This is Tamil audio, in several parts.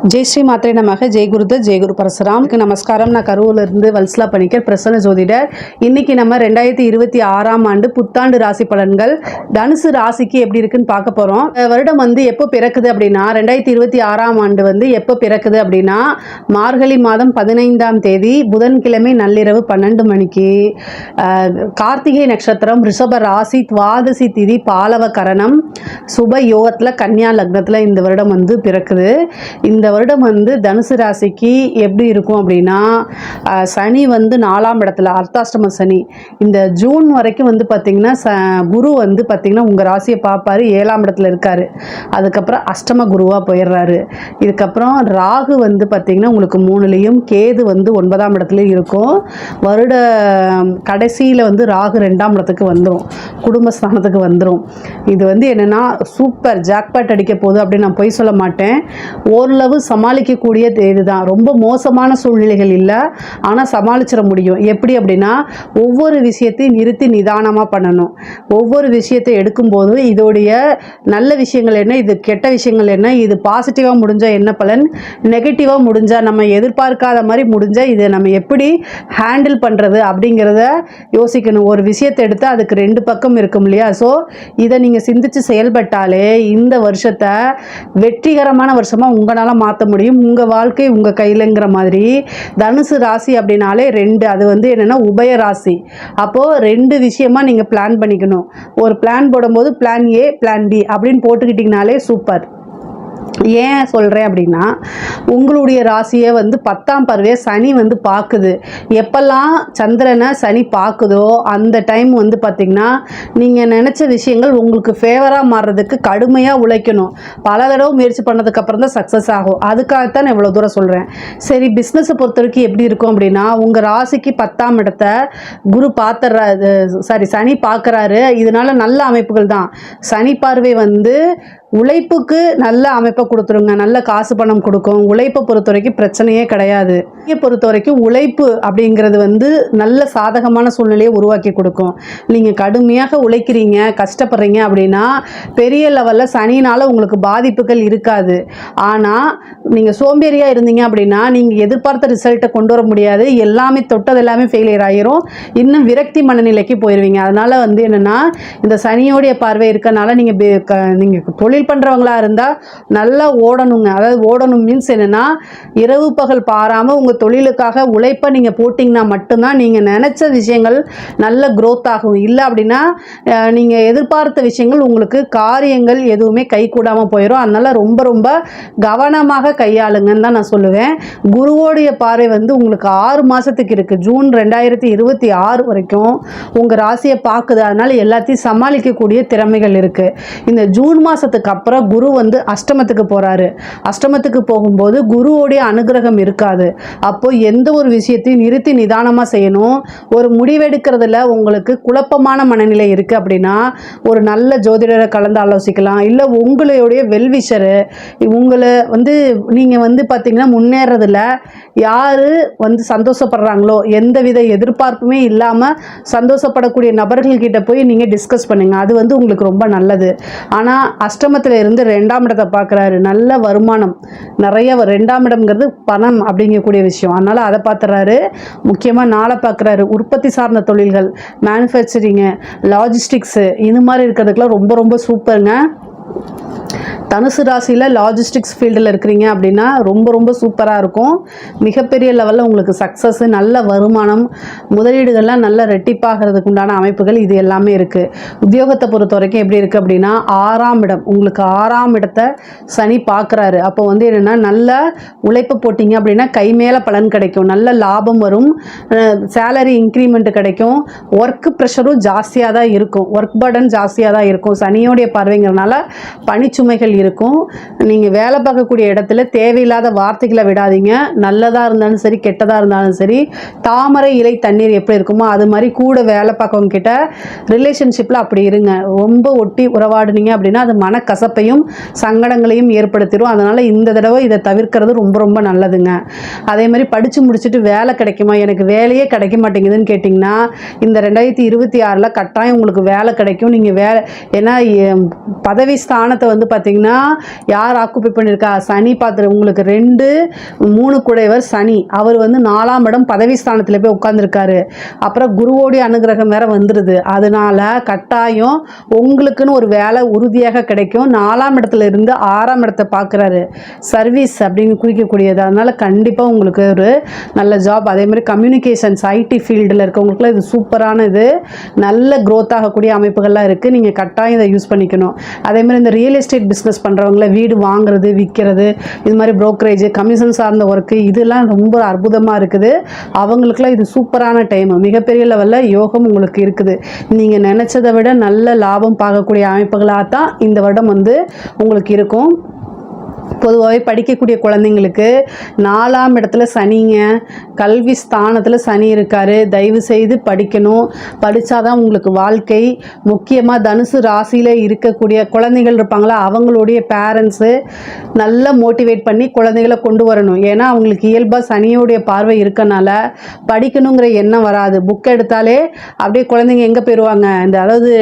जय श्री मात्रे नमः जय गुरुदेव जय गुरु परशुराम நமஸ்காரம். நான் கரூர்ல இருந்து வல்சலா பணிக்கர் பிரசன்ன ஜோதிடர். இன்னைக்கு நம்ம 2026ஆம் ஆண்டு புத்தாண்டு ராசி பலன்கள் தனுசு ராசிக்கு எப்படி இருக்குன்னு பார்க்க போறோம். வருடம் வந்து எப்போ பிறக்குது அப்படின்னா 2026ஆம் ஆண்டு வந்து எப்போ பிறக்குது அப்படின்னா மார்கழி மாதம் 15ஆம் தேதி புதன்கிழமை நள்ளிரவு 12 மணிக்கு கார்த்திகை நட்சத்திரம் ரிஷப ராசி துவாதசி திதி பாலவ கரணம் சுப யோகத்தில் கன்னியா லக்னத்தில் இந்த வருடம் வந்து பிறக்குது. இந்த வருடம் வந்து தனுசு ராசிக்கு எப்படி இருக்கும் அப்படின்னா சனி வந்து 4ஆம் இடத்துல அர்த்தாஷ்டம சனி. இந்த ஜூன் வரைக்கும் வந்து பார்த்திங்கன்னா குரு வந்து பார்த்திங்கன்னா உங்கள் ராசியை பார்ப்பாரு, 7ஆம் இடத்துல இருக்கார். அதுக்கப்புறம் அஷ்டம குருவாக போயிடுறாரு. இதுக்கப்புறம் ராகு வந்து பார்த்திங்கன்னா உங்களுக்கு 3லையும் கேது வந்து 9ஆம் இடத்துலையும் இருக்கும். வருட கடைசியில் வந்து ராகு 2ஆம் இடத்துக்கு வந்துடும், குடும்பஸ்தானத்துக்கு வந்துடும். இது வந்து என்னென்னா சூப்பர் ஜாக்பாட் அடிக்க போகுது அப்படின்னு நான் பொய் சொல்ல மாட்டேன். ஓரளவு சமாளிக்கக்கூடிய இதுதான். ரொம்ப மோசமான சூழ்நிலைகள் இல்லை, ஆனால் சமாளிச்சிட முடியும். எப்படி அப்படின்னா ஒவ்வொரு விஷயத்தையும் நிறுத்தி நிதானமாக பண்ணணும். ஒவ்வொரு விஷயத்தை எடுக்கும்போது இதோடைய நல்ல விஷயங்கள் என்ன, இது கெட்ட விஷயங்கள் என்ன, இது பாசிட்டிவாக முடிஞ்சால் என்ன பலன், நெகட்டிவாக முடிஞ்சால் நம்ம எதிர்பார்க்காத மாதிரி முடிஞ்சால் இதை நம்ம எப்படி ஹேண்டில் பண்ணுறது அப்படிங்கிறத யோசிக்கணும். ஒரு விஷயத்தை எடுத்து அதுக்கு 2 பக்கம் இருக்கும் இல்லையா? ஸோ இதை நீங்கள் சிந்தித்து செயல்பட்டாலே இந்த வருஷத்தை வெற்றிகரமான வருஷமாக உங்களால் மாற்ற முடியும். உங்கள் வாழ்க்கை உங்கள் கையிலங்கிற மாதிரி. தனுசு ராசி அப்படின்னாலே 2, அது வந்து என்னென்னா உபய ராசி. அப்போது 2 விஷயமா நீங்கள் பிளான் பண்ணிக்கணும். ஒரு பிளான் போடும்போது பிளான் ஏ பிளான் பி அப்படின்னு போட்டுக்கிட்டிங்கனாலே சூப்பர். ஏன் சொல்கிறேன் அப்படின்னா உங்களுடைய ராசியை வந்து 10ஆம் பார்வையை சனி வந்து பார்க்குது. எப்பெல்லாம் சந்திரனை சனி பார்க்குதோ அந்த டைம் வந்து பார்த்திங்கன்னா நீங்கள் நினச்ச விஷயங்கள் உங்களுக்கு ஃபேவராக மாறுறதுக்கு கடுமையாக உழைக்கணும். பல தடவை முயற்சி பண்ணதுக்கப்புறம் தான் சக்ஸஸ் ஆகும். அதுக்காகத்தான் நான் இவ்வளோ தூரம் சொல்கிறேன். சரி, பிஸ்னஸை பொறுத்த வரைக்கும் எப்படி இருக்கும் அப்படின்னா உங்கள் ராசிக்கு 10ஆம் இடத்தை குரு சனி பார்க்குறாரு. இதனால நல்ல அமைப்புகள் தான். சனி பார்வை வந்து உழைப்புக்கு நல்ல அமைப்பை கொடுத்துருங்க, நல்ல காசு பணம் கொடுக்கும். உழைப்பை பொறுத்த வரைக்கும் பிரச்சனையே கிடையாது. பொறுத்த வரைக்கும் உழைப்பு அப்படிங்கிறது வந்து நல்ல சாதகமான சூழ்நிலையை உருவாக்கி கொடுக்கும். நீங்கள் கடுமையாக உழைக்கிறீங்க, கஷ்டப்படுறீங்க அப்படின்னா பெரிய லெவலில் சனினால் உங்களுக்கு பாதிப்புகள் இருக்காது. ஆனால் நீங்கள் சோம்பேறியாக இருந்தீங்க அப்படின்னா நீங்கள் எதிர்பார்த்த ரிசல்ட்டை கொண்டு வர முடியாது. எல்லாமே தொட்டது எல்லாமே ஃபெயிலியர் ஆகிரும். இன்னும் விரக்தி மனநிலைக்கு போயிடுவீங்க. அதனால் வந்து என்னென்னா இந்த சனியோடைய பார்வை இருக்கனால நீங்கள் தொழில் பண்ணுறவங்களா இருந்தால் நல்லா ஓடணுங்க. அதாவது ஓடணும் மீன்ஸ் என்னென்னா இரவு பகல் பாராமல் உங்கள் தொழிலுக்காக உழைப்பை நீங்கள் போட்டிங்கன்னா மட்டும்தான் நீங்கள் நினச்ச விஷயங்கள் நல்ல க்ரோத் ஆகும். இல்லை அப்படின்னா நீங்கள் எதிர்பார்த்த விஷயங்கள் உங்களுக்கு காரியங்கள் எதுவுமே கை கூடாமல் போயிடும். அதனால் ரொம்ப ரொம்ப கவனமாக கையாளுங்கன்னு தான் நான் சொல்லுவேன். குருவோடைய பார்வை வந்து உங்களுக்கு 6 மாதத்துக்கு இருக்குது. ஜூன் 2026 வரைக்கும் உங்கள் ராசியை பார்க்குது. அதனால் எல்லாத்தையும் சமாளிக்கக்கூடிய திறமைகள் இருக்குது. இந்த ஜூன் மாதத்துக்கு அப்புறம் குரு வந்து அஷ்டமத்துக்கு போறாரு. அஷ்டமத்துக்கு போகும்போது குருவோடைய அனுகிரகம் இருக்காது. அப்போ எந்த ஒரு விஷயத்தையும் நிறுத்தி நிதானமாக செய்யணும். ஒரு முடிவெடுக்கிறதுல உங்களுக்கு குழப்பமான மனநிலை இருக்குது அப்படின்னா ஒரு நல்ல ஜோதிடரை கலந்து ஆலோசிக்கலாம். இல்லை உங்களுடைய வெல்விஷரு உங்களை வந்து நீங்கள் வந்து பார்த்தீங்கன்னா முன்னேறதில் யார் வந்து சந்தோஷப்படுறாங்களோ எந்தவித எதிர்பார்ப்புமே இல்லாமல் சந்தோஷப்படக்கூடிய நபர்கள்கிட்ட போய் நீங்கள் டிஸ்கஸ் பண்ணுங்கள். அது வந்து உங்களுக்கு ரொம்ப நல்லது. ஆனால் அஷ்டமத்தில் இருந்து 2ஆம் இடத்தை பார்க்குறாரு. நல்ல வருமானம் நிறைய 2ஆம் இடம்ங்கிறது பணம் அப்படிங்கக்கூடிய விஷயம். அதனால் அதை பார்த்துறாரு. முக்கியமாக நாளை பார்க்குறாரு. உற்பத்தி சார்ந்த தொழில்கள், மேனுஃபேக்சரிங்கு, லாஜிஸ்டிக்ஸு இது மாதிரி இருக்கிறதுக்கெலாம் ரொம்ப ரொம்ப சூப்பருங்க. தனுசு ராசியில் லாஜிஸ்டிக்ஸ் ஃபீல்டில் இருக்கிறீங்க அப்படின்னா ரொம்ப ரொம்ப சூப்பராக இருக்கும். மிகப்பெரிய லெவலில் உங்களுக்கு சக்ஸஸ்ஸு, நல்ல வருமானம், முதலீடுகள்லாம் நல்ல ரெட்டிப்பாகிறதுக்கு உண்டான அமைப்புகள் இது எல்லாமே இருக்குது. உத்தியோகத்தை பொறுத்த வரைக்கும் எப்படி இருக்குது அப்படின்னா 6ஆம் இடம், உங்களுக்கு 6ஆம் இடத்தை சனி பார்க்குறாரு. அப்போ வந்து என்னென்னா நல்ல உழைப்பு போட்டிங்க அப்படின்னா கை மேலே பலன் கிடைக்கும். நல்ல லாபம் வரும், சேலரி இன்க்ரிமெண்ட் கிடைக்கும். ஒர்க் ப்ரெஷரும் ஜாஸ்தியாக தான் இருக்கும், ஒர்க் பர்டன் ஜாஸ்தியாக தான் இருக்கும். சனியோடைய பார்வைங்கிறனால பணிச்சுமைகள் இருக்கும். நீங்கள் வேலை பார்க்கக்கூடிய இடத்துல தேவையில்லாத வார்த்தைகளை விடாதீங்க. நல்லதாக இருந்தாலும் சரி கெட்டதாக இருந்தாலும் சரி தாமரை இலை தண்ணீர் எப்படி இருக்குமோ அது மாதிரி கூட வேலை பார்க்கவங்க கிட்ட ரிலேஷன்ஷிப்பில் அப்படி இருங்க. ரொம்ப ஒட்டி உறவாடுனீங்க அப்படின்னா அது மனக்கசப்பையும் சங்கடங்களையும் ஏற்படுத்திடும். அதனால் இந்த தடவை இதை தவிர்க்கிறது ரொம்ப ரொம்ப நல்லதுங்க. அதே மாதிரி படித்து முடிச்சுட்டு வேலை கிடைக்குமா, எனக்கு வேலையே கிடைக்க மாட்டேங்குதுன்னு கேட்டிங்கன்னா இந்த 2026 கட்டாயம் உங்களுக்கு வேலை கிடைக்கும். நீங்கள் ஏன்னா பதவி ஸ்தானத்தை வந்து பார்த்திங்கன்னா பார்த்திங்கன்னா யார் ஆக்குப்பை பண்ணியிருக்கா? சனி பார்த்துரு உங்களுக்கு 2, 3 குடையவர் சனி. அவர் வந்து 4ஆம் இடம் பதவி ஸ்தானத்தில் போய் உட்காந்துருக்காரு. அப்புறம் குருவோடைய அனுகிரகம் வேற வந்துடுது. அதனால கட்டாயம் உங்களுக்குன்னு ஒரு வேலை உறுதியாக கிடைக்கும். 4ஆம் இடத்துல இருந்து 6ஆம் இடத்தை பார்க்குறாரு. சர்வீஸ் அப்படின்னு குறிக்கக்கூடியது. அதனால் கண்டிப்பாக உங்களுக்கு ஒரு நல்ல ஜாப். அதேமாதிரி கம்யூனிகேஷன்ஸ் ஐடி ஃபீல்டில் இருக்கவங்களுக்குலாம் இது சூப்பரான இது, நல்ல க்ரோத் ஆகக்கூடிய அமைப்புகள்லாம் இருக்குது. நீங்கள் கட்டாயம் இதை யூஸ் பண்ணிக்கணும். அதேமாதிரி இந்த ரியல் எஸ்டேட் பிஸ்னஸ் பண்ணுறவங்கள வீடு வாங்குறது விற்கிறது, இது மாதிரி ப்ரோக்கரேஜ் கமிஷன் சார்ந்த ஒர்க்கு, இதெல்லாம் ரொம்ப அற்புதமாக இருக்குது. அவங்களுக்குலாம் இது சூப்பரான டைம். மிகப்பெரிய லெவலில் யோகம் உங்களுக்கு இருக்குது. நீங்கள் நினச்சதை விட நல்ல லாபம் பார்க்கக்கூடிய அமைப்புகளாக தான் இந்த வருடம் வந்து உங்களுக்கு இருக்கும். பொதுவாகவே படிக்கக்கூடிய குழந்தைங்களுக்கு 4ஆம் இடத்துல சனிங்க, கல்வி ஸ்தானத்தில் சனி இருக்கார். தயவு செய்து படிக்கணும். படித்தாதான் உங்களுக்கு வாழ்க்கை. முக்கியமாக தனுசு ராசியில் இருக்கக்கூடிய குழந்தைகள் இருப்பாங்களா, அவங்களுடைய பேரண்ட்ஸு நல்லா மோட்டிவேட் பண்ணி குழந்தைகளை கொண்டு வரணும். ஏன்னா அவங்களுக்கு இயல்பாக சனியோடைய பார்வை இருக்கனால படிக்கணுங்கிற எண்ணம் வராது. புக் எடுத்தாலே அப்படியே குழந்தைங்க எங்கே போயிடுவாங்க, இந்த அதாவது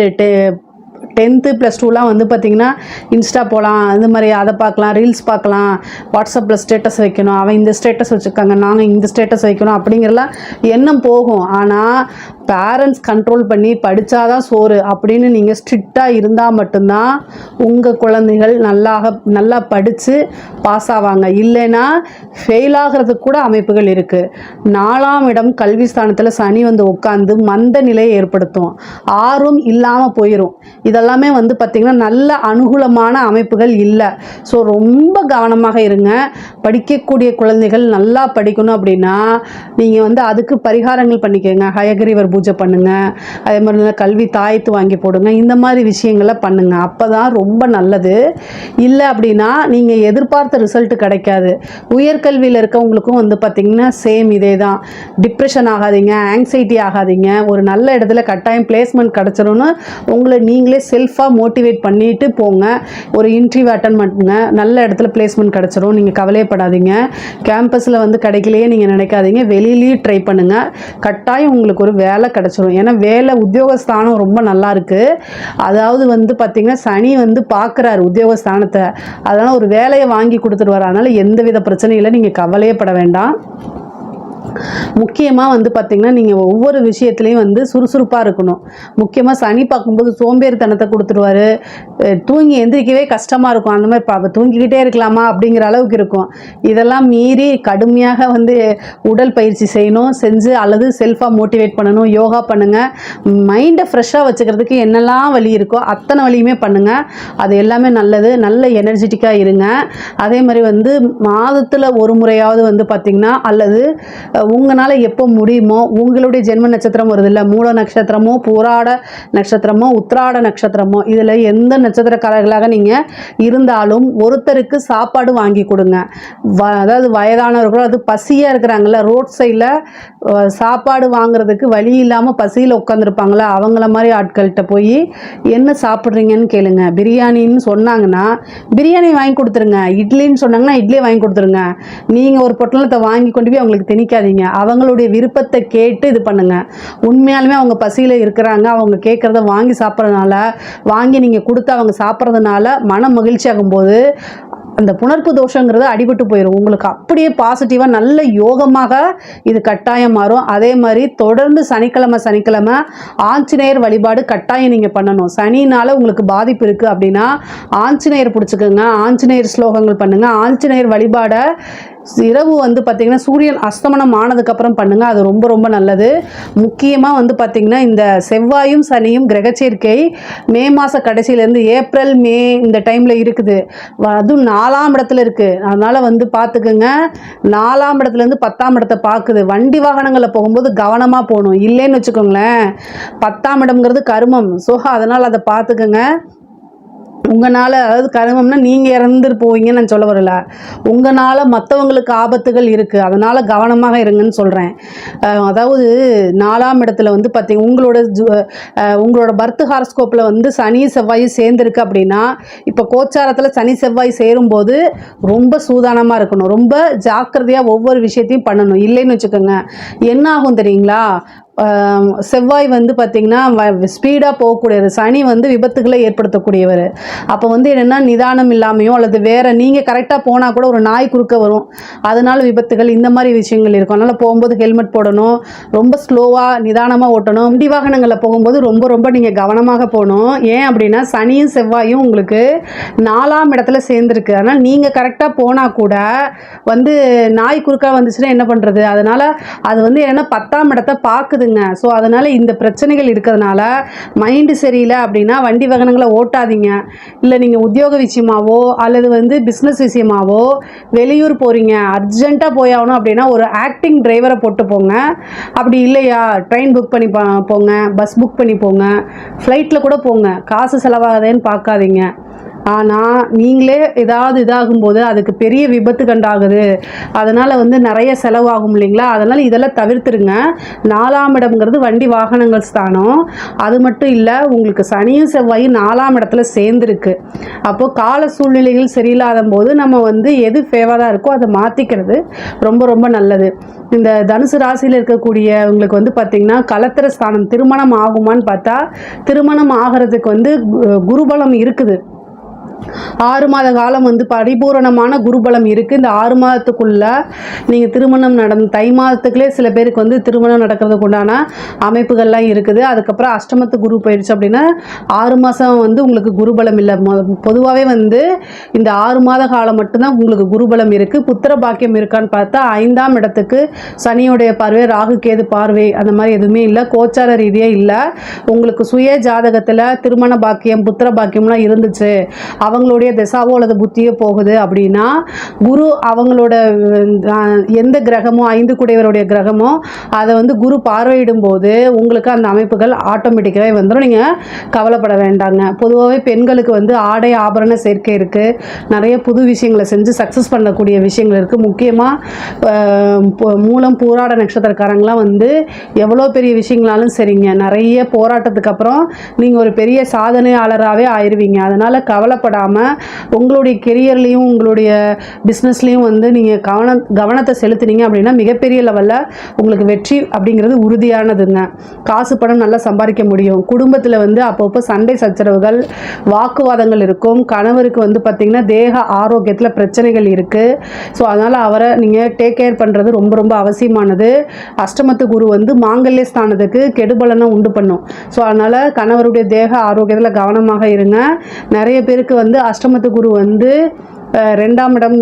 10th + 2லாம் வந்து பார்த்திங்கன்னா இன்ஸ்டா போகலாம், இந்த மாதிரி அதை பார்க்கலாம், ரீல்ஸ் பார்க்கலாம், வாட்ஸ்அப்பில் ஸ்டேட்டஸ் வைக்கணும், அவன் இந்த ஸ்டேட்டஸ் வச்சுருக்காங்க, நாங்கள் இந்த ஸ்டேட்டஸ் வைக்கணும் அப்படிங்கிறலாம் எண்ணம் போகும். ஆனால் பேரண்ட்ஸ் கண்ட்ரோல் பண்ணி படித்தாதான் சோறு அப்படின்னு நீங்கள் ஸ்ட்ரிக்டாக இருந்தால் மட்டும்தான் உங்கள் குழந்தைகள் நல்லா படித்து பாஸ் ஆவாங்க. இல்லைன்னா ஃபெயில் ஆகிறதுக்கு கூட அமைப்புகள் இருக்குது. 4ஆம் இடம் கல்வி ஸ்தானத்தில் சனி வந்து உட்காந்து மந்த நிலையை ஏற்படுத்தும். ஆர்வம் இல்லாமல் போயிடும். இதெல்லாமே வந்து பார்த்திங்கன்னா நல்ல அனுகூலமான அமைப்புகள் இல்லை. ஸோ ரொம்ப கவனமாக இருங்க. படிக்கக்கூடிய குழந்தைகள் நல்லா படிக்கணும் அப்படின்னா நீங்கள் வந்து அதுக்கு பரிகாரங்கள் பண்ணிக்கோங்க. ஹயகிரீவர் பூஜை பண்ணுங்கள். அதே மாதிரி கல்வி தாயத்து வாங்கி போடுங்க. இந்த மாதிரி விஷயங்களை பண்ணுங்கள். அப்போ தான் ரொம்ப நல்லது. இல்லை அப்படின்னா நீங்கள் எதிர்பார்த்த ரிசல்ட் கிடைக்காது. உயர்கல்வியில் இருக்கவங்களுக்கும் வந்து பார்த்திங்கன்னா சேம் இதே தான். டிப்ரெஷன் ஆகாதீங்க, ஆங்ஸைட்டி ஆகாதீங்க. ஒரு நல்ல இடத்துல கட்டாயம் பிளேஸ்மெண்ட் கிடச்சிரும்னு உங்களை நீங்களே செல்ஃபாக மோட்டிவேட் பண்ணிட்டு போங்க. ஒரு இன்டர்வியூ அட்டன் பண்ணுங்க, நல்ல இடத்துல பிளேஸ்மெண்ட் கிடச்சிரும். நீங்கள் கவலைப்படாதீங்க. கேம்பஸில் வந்து கிடைக்கலையே நீங்கள் நினைக்காதீங்க. வெளியிலேயும் ட்ரை பண்ணுங்கள். கட்டாயம் உங்களுக்கு ஒரு வேலை கிடச்சிரும். ஏன்னா வேலை உத்தியோகஸ்தானம் ரொம்ப நல்லா இருக்குது. அதாவது வந்து பார்த்திங்கன்னா சனி வந்து பார்க்குறாரு உத்தியோகஸ்தானத்தை. அதனால் ஒரு வேலையை வாங்கி கொடுத்துருவார். அதனால் எந்தவித பிரச்சனையும் நீங்கள் கவலையே பட வேண்டாம். முக்கியமாக வந்து பார்த்திங்கன்னா நீங்கள் ஒவ்வொரு விஷயத்துலையும் வந்து சுறுசுறுப்பாக இருக்கணும். முக்கியமாக சனி பார்க்கும்போது சோம்பேறித்தனத்தை கொடுத்துருவார். தூங்கி எந்திரிக்கவே கஷ்டமாக இருக்கும். அந்த மாதிரி தூங்கிக்கிட்டே இருக்கலாமா அப்படிங்கிற அளவுக்கு இருக்கும். இதெல்லாம் மீறி கடுமையாக வந்து உடல் பயிற்சி செய்யணும். செஞ்சு அல்லது செல்ஃபாக மோட்டிவேட் பண்ணணும். யோகா பண்ணுங்கள். மைண்டை ஃப்ரெஷ்ஷாக வச்சுக்கிறதுக்கு என்னெல்லாம் வழி இருக்கோ அத்தனை வழியுமே பண்ணுங்கள். அது எல்லாமே நல்லது. நல்ல எனர்ஜெட்டிக்காக இருங்க. அதே மாதிரி வந்து மாதத்தில் ஒரு முறையாவது வந்து பார்த்திங்கன்னா அல்லது உங்களால் எப்போ முடியுமோ உங்களுடைய ஜென்ம நட்சத்திரம் வருது இல்லை, மூல நட்சத்திரமோ பூராட நட்சத்திரமோ உத்திராட நட்சத்திரமோ, இதில் எந்த நட்சத்திரக்காரர்களாக நீங்கள் இருந்தாலும் ஒருத்தருக்கு சாப்பாடு வாங்கி கொடுங்க. அதாவது வயதானவர்களோ அது பசியாக இருக்கிறாங்கள, ரோட் சைடில் சாப்பாடு வாங்குறதுக்கு வழி இல்லாமல் பசியில் உட்காந்துருப்பாங்களா, அவங்கள மாதிரி ஆட்கள்கிட்ட போய் என்ன சாப்பிட்றீங்கன்னு கேளுங்க. பிரியாணின்னு சொன்னாங்கன்னா பிரியாணி வாங்கி கொடுத்துருங்க. இட்லின்னு சொன்னாங்கன்னா இட்லியை வாங்கி கொடுத்துருங்க. நீங்கள் ஒரு பொட்டலத்தை வாங்கி கொண்டு போய் அவங்களுக்கு திணிக்காதீங்க. அவங்களுடைய விருப்பத்தை கேட்டு இது பண்ணுங்க. உண்மையாலுமே அவங்க பசியில் இருக்கிறாங்க, அவங்க கேட்குறத வாங்கி சாப்பிட்றதுனால, வாங்கி நீங்கள் கொடுத்து அவங்க சாப்பிட்றதுனால மன மகிழ்ச்சி ஆகும்போது அந்த புணர்ப்பு தோஷங்கிறது அடிபட்டு போயிடும். உங்களுக்கு அப்படியே பாசிட்டிவாக நல்ல யோகமாக இது கட்டாயம் மாறும். அதே மாதிரி தொடர்ந்து சனிக்கிழமை ஆஞ்சநேயர் வழிபாடு கட்டாயம் நீங்கள் பண்ணணும். சனினால் உங்களுக்கு பாதிப்பு இருக்குது அப்படின்னா ஆஞ்சநேயர் பிடிச்சிக்கோங்க. ஆஞ்சநேயர் ஸ்லோகங்கள் பண்ணுங்கள். ஆஞ்சநேயர் வழிபாடை இரவு வந்து பார்த்திங்கன்னா சூரியன் அஸ்தமனம் ஆனதுக்கப்புறம் பண்ணுங்கள். அது ரொம்ப ரொம்ப நல்லது. முக்கியமாக வந்து பார்த்திங்கன்னா இந்த செவ்வாயும் சனியும் கிரகச்சேர்க்கை மே மாத கடைசியிலேருந்து ஏப்ரல் மே இந்த டைமில் இருக்குது. அதுவும் 4ஆம் இடத்துல இருக்குது. அதனால் வந்து பார்த்துக்குங்க. 4ஆம் இடத்துலேருந்து 10ஆம் இடத்தை பார்க்குது. வண்டி வாகனங்களில் போகும்போது கவனமாக போகணும். இல்லைன்னு வச்சுக்கோங்களேன், 10ஆம் இடம்ங்கிறது கருமம். ஸோ அதனால் அதை பார்த்துக்குங்க. உங்களால், அதாவது கருமம்னா நீங்கள் இறந்துட்டு போவீங்கன்னு நான் சொல்ல வரல, உங்களால் மற்றவங்களுக்கு ஆபத்துகள் இருக்குது. அதனால் கவனமாக இருங்கன்னு சொல்கிறேன். அதாவது 4ஆம் இடத்துல வந்து பார்த்திங்க உங்களோட பர்த் ஹாரஸ்கோப்பில் வந்து சனி செவ்வாய் சேர்ந்துருக்கு அப்படின்னா, இப்போ கோச்சாரத்தில் சனி செவ்வாய் சேரும்போது ரொம்ப சூதானமாக இருக்கணும். ரொம்ப ஜாக்கிரதையாக ஒவ்வொரு விஷயத்தையும் பண்ணணும். இல்லைன்னு வச்சுக்கோங்க என்ன ஆகும் தெரியுங்களா, செவ்வாய் வந்து பார்த்திங்கன்னா ஸ்பீடாக போகக்கூடியது. சனி வந்து விபத்துகளை ஏற்படுத்தக்கூடியவர். அப்போ வந்து என்னென்னா நிதானம் இல்லாமையோ அல்லது வேறு நீங்கள் கரெக்டாக போனால் கூட ஒரு நாய் குறுக்க வரும், அதனால விபத்துகள் இந்த மாதிரி விஷயங்கள் இருக்கும். அதனால் போகும்போது ஹெல்மெட் போடணும், ரொம்ப ஸ்லோவாக நிதானமாக ஓட்டணும். வண்டி வாகனங்களில் போகும்போது ரொம்ப ரொம்ப நீங்கள் கவனமாக போகணும். ஏன் அப்படின்னா சனியும் செவ்வாயும் உங்களுக்கு 4ஆம் இடத்துல சேர்ந்துருக்கு. அதனால் நீங்கள் கரெக்டாக போனால் கூட வந்து நாய் குறுக்காக வந்துச்சுன்னா என்ன பண்ணுறது? அதனால் அது வந்து என்னென்னா 10ஆம் இடத்தை பார்க்குதுங்க. ஸோ அதனால் இந்த பிரச்சனைகள் இருக்கிறதுனால மைண்டு சரியில்லை அப்படின்னா வண்டி வாகனங்களை ஓட்டாதீங்க. இல்லை நீங்கள் உத்தியோக விஷயமாவோ அல்லது வந்து பிஸ்னஸ் விஷயமாவோ வெளியூர் போகிறீங்க, அர்ஜென்ட்டாக போயாகணும் அப்படின்னா ஒரு ஆக்டிங் டிரைவரை போட்டு போங்க. அப்படி இல்லையா ட்ரெயின் புக் பண்ணி போங்க, பஸ் புக் பண்ணி போங்க, ஃப்ளைட்டில் கூட போங்க. காசு செலவாகுதேன்னு பார்க்காதீங்க. ஆனால் நீங்களே ஏதாவது இதாகும்போது அதுக்கு பெரிய விபத்து கண்டாகுது, அதனால் வந்து நிறைய செலவாகும் இல்லைங்களா? அதனால் இதெல்லாம் தவிர்த்துருங்க. 4ஆம் இடம்ங்கிறது வண்டி வாகனங்கள் ஸ்தானம். அது மட்டும் இல்லை, உங்களுக்கு சனியும் செவ்வாயும் 4ஆம் இடத்துல சேர்ந்துருக்கு. அப்போது கால சூழ்நிலைகள் சரியில்லாத போது நம்ம வந்து எது ஃபேவராக இருக்கோ அதை மாற்றிக்கிறது ரொம்ப ரொம்ப நல்லது. இந்த தனுசு ராசியில் இருக்கக்கூடியவங்களுக்கு வந்து பார்த்திங்கன்னா கலத்திர ஸ்தானம் திருமணம் ஆகுமான்னு பார்த்தா திருமணம் ஆகிறதுக்கு வந்து குருபலம் இருக்குது. 6 மாத காலம் வந்து பரிபூரணமான குருபலம் இருக்குது. இந்த 6 மாதத்துக்குள்ளே நீங்கள் திருமணம் தை மாதத்துக்குள்ளே சில பேருக்கு வந்து திருமணம் நடக்கிறதுக்கு உண்டான அமைப்புகள்லாம் இருக்குது. அதுக்கப்புறம் அஷ்டமத்து குரு போயிடுச்சு அப்படின்னா 6 மாதம் வந்து உங்களுக்கு குருபலம் இல்லை. பொதுவாகவே வந்து இந்த 6 மாத காலம் மட்டும்தான் உங்களுக்கு குருபலம் இருக்குது. புத்திர பாக்கியம் இருக்கான்னு பார்த்தா 5ஆம் இடத்துக்கு சனியோடைய பார்வை, ராகு கேது பார்வை அந்த மாதிரி எதுவுமே இல்லை. கோச்சார ரீதியாக இல்லை. உங்களுக்கு சுய ஜாதகத்தில் திருமண பாக்கியம் புத்திர பாக்கியம்லாம் இருந்துச்சு, அவங்களுடைய திசாவோ அல்லது புத்தியோ போகுது அப்படின்னா குரு அவங்களோட எந்த கிரகமோ 5 குடையவருடைய கிரகமோ அதை வந்து குரு பார்வையிடும் போது உங்களுக்கு அந்த அமைப்புகள் ஆட்டோமேட்டிக்காகவே வந்துடும். நீங்கள் கவலைப்பட வேண்டாங்க. பொதுவாகவே பெண்களுக்கு வந்து ஆடை ஆபரண சேர்க்கை இருக்குது. நிறைய புது விஷயங்களை செஞ்சு சக்ஸஸ் பண்ணக்கூடிய விஷயங்கள் இருக்குது. முக்கியமாக மூலம் பூராட நட்சத்திரக்காரங்களாம் வந்து எவ்வளோ பெரிய விஷயங்களாலும் சரிங்க, நிறைய போராட்டத்துக்கு அப்புறம் நீங்கள் ஒரு பெரிய சாதனையாளராகவே ஆயிடுவீங்க. அதனால் கவலைப்படாமல் உங்களுடைய கெரியர்லேயும் உங்களுடைய பிஸ்னஸ்லேயும் வந்து நீங்கள் கவனத்தை செலுத்தினீங்க அப்படின்னா மிகப்பெரிய லெவலில் உங்களுக்கு வெற்றி அப்படிங்கிறது உறுதியானதுங்க. காசு பணம் நல்லா சம்பாதிக்க முடியும். குடும்பத்தில் வந்து அப்பப்போ சண்டை சச்சரவுகள் வாக்குவாதங்கள் இருக்கும். கணவருக்கு வந்து பார்த்திங்கன்னா தேக ஆரோக்கியத்தில் பிரச்சனைகள் இருக்குது. ஸோ அதனால் அவரை நீங்கள் டேக் கேர் பண்ணுறது ரொம்ப ரொம்ப அவசியமானது. அஷ்டமத்து குரு வந்து மாங்கல்ய ஸ்தானத்துக்கு கெடுபலனை உண்டு பண்ணும். ஸோ அதனால் கணவருடைய தேக ஆரோக்கியத்தில் கவனமாக இருங்க. நிறைய பேருக்கு வந்து அஷ்டமத்து குரு வந்து 2ஆம் இடம்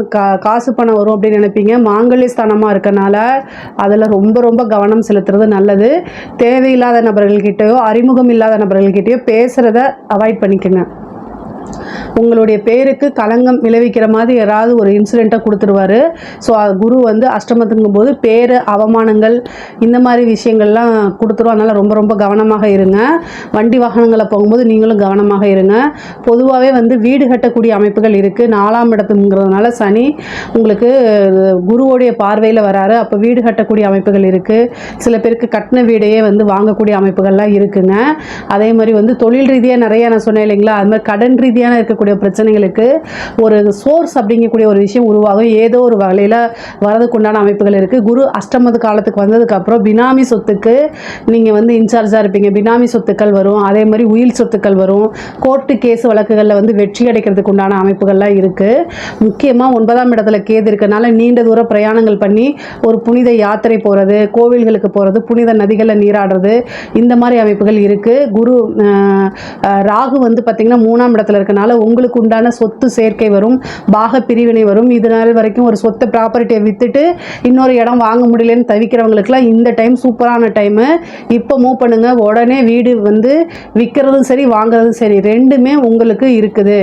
காசு பணம் வரும் அப்படின்னு நினைப்பீங்க. மாங்கல்ய ஸ்தானமாக இருக்கனால அதில் ரொம்ப ரொம்ப கவனம் செலுத்துறது நல்லது. தேவையில்லாத நபர்கள்கிட்டயோ அறிமுகம் இல்லாத நபர்கள்கிட்டயோ பேசுகிறத அவாய்ட் பண்ணிக்கோங்க. உங்களுடைய பேருக்கு களங்கம் விளைவிக்கிற மாதிரி யாராவது ஒரு இன்சிடெண்ட்டை கொடுத்துருவார். ஸோ குரு வந்து அஷ்டமத்துங்கும் போது பேர் அவமானங்கள் இந்த மாதிரி விஷயங்கள்லாம் கொடுத்துரும். அதனால் ரொம்ப ரொம்ப கவனமாக இருங்க. வண்டி வாகனங்களை போகும்போது நீங்களும் கவனமாக இருங்க. பொதுவாகவே வந்து வீடு கட்டக்கூடிய அமைப்புகள் இருக்குது. 4ஆம் இடத்துங்கிறதுனால சனி உங்களுக்கு குருவோடைய பார்வையில் வராரு. அப்போ வீடு கட்டக்கூடிய அமைப்புகள் இருக்குது. சில பேருக்கு கட்டின வீடையே வந்து வாங்கக்கூடிய அமைப்புகள்லாம் இருக்குங்க. அதே மாதிரி வந்து தொழில் ரீதியாக நிறைய நான் சொன்னேன் இல்லைங்களா, அது மாதிரி கடன் ரீதியான இருக்கக்கூடிய பிரச்சனைகளுக்கு ஒரு சோர்ஸ் அப்படிங்கக்கூடிய ஒரு விஷயம் உருவாகும். ஏதோ ஒரு வகையில் வரதுக்குண்டான அமைப்புகள் இருக்குது. குரு அஷ்டமது காலத்துக்கு வந்ததுக்கப்புறம் பினாமி சொத்துக்கு நீங்கள் வந்து இன்சார்ஜாக இருப்பீங்க. பினாமி சொத்துக்கள் வரும். அதே மாதிரி உயில் சொத்துக்கள் வரும். கோர்ட்டு கேஸ் வழக்குகளில் வந்து வெற்றி அடைக்கிறதுக்கு உண்டான அமைப்புகள்லாம் இருக்குது. முக்கியமாக 9ஆம் இடத்துல கேது இருக்கனால நீண்ட தூர பிரயாணங்கள் பண்ணி ஒரு புனித யாத்திரை போகிறது, கோவில்களுக்கு போகிறது, புனித நதிகளில் நீராடுறது, இந்த மாதிரி அமைப்புகள் இருக்குது. குரு ராகு வந்து பார்த்திங்கன்னா 3ஆம் இடத்துல இருக்கனால உங்களுக்கு உண்டான சொத்து சேர்க்கை வரும், பாக பிரிவினை வரும். இது நாள் வரைக்கும் ஒரு சொத்தை ப்ராப்பர்ட்டியை விற்றுட்டு இன்னொரு இடம் வாங்க முடியலன்னு தவிக்கிறவங்களுக்குலாம் இந்த டைம் சூப்பரான டைமு. இப்போ மூவ் பண்ணுங்கள். உடனே வீடு வந்து விற்கிறதும் சரி வாங்குறதும் சரி ரெண்டுமே உங்களுக்கு இருக்குது.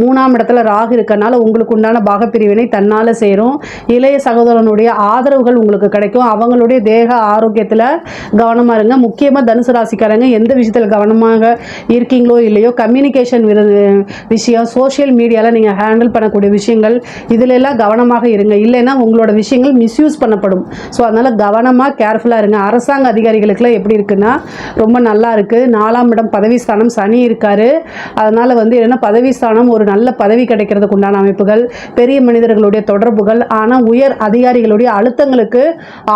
3ஆம் இடத்துல ராகு இருக்கனால உங்களுக்கு உண்டான பாக பிரிவினை தன்னால் சேரும். இளைய சகோதரனுடைய ஆதரவுகள் உங்களுக்கு கிடைக்கும். அவங்களுடைய தேக ஆரோக்கியத்தில் கவனமாக இருங்க. முக்கியமாக தனுசு ராசிக்காரங்க எந்த விஷயத்தில் கவனமாக இருக்கீங்களோ இல்லையோ, கம்யூனிகேஷன் விஷயம், சோஷியல் மீடியாவில் நீங்கள் ஹேண்டில் பண்ணக்கூடிய விஷயங்கள் இதில் எல்லாம் கவனமாக இருங்க. இல்லைன்னா உங்களோட விஷயங்கள் மிஸ்யூஸ் பண்ணப்படும். ஸோ அதனால் கவனமாக கேர்ஃபுல்லாக இருங்க. அரசாங்க அதிகாரிகளுக்குலாம் எப்படி இருக்குன்னா ரொம்ப நல்லா இருக்குது. 4ஆம் இடம் பதவி ஸ்தானம் சனி இருக்கார். அதனால் வந்து என்னென்னா பதவி ஸ்தானம் ஒரு நல்ல பதவி கிடைக்கிறதுக்கு உண்டான அமைப்புகள், பெரிய மனிதர்களுடைய தொடர்புகள், ஆனால் உயர் அதிகாரிகளுடைய அழுத்தங்களுக்கு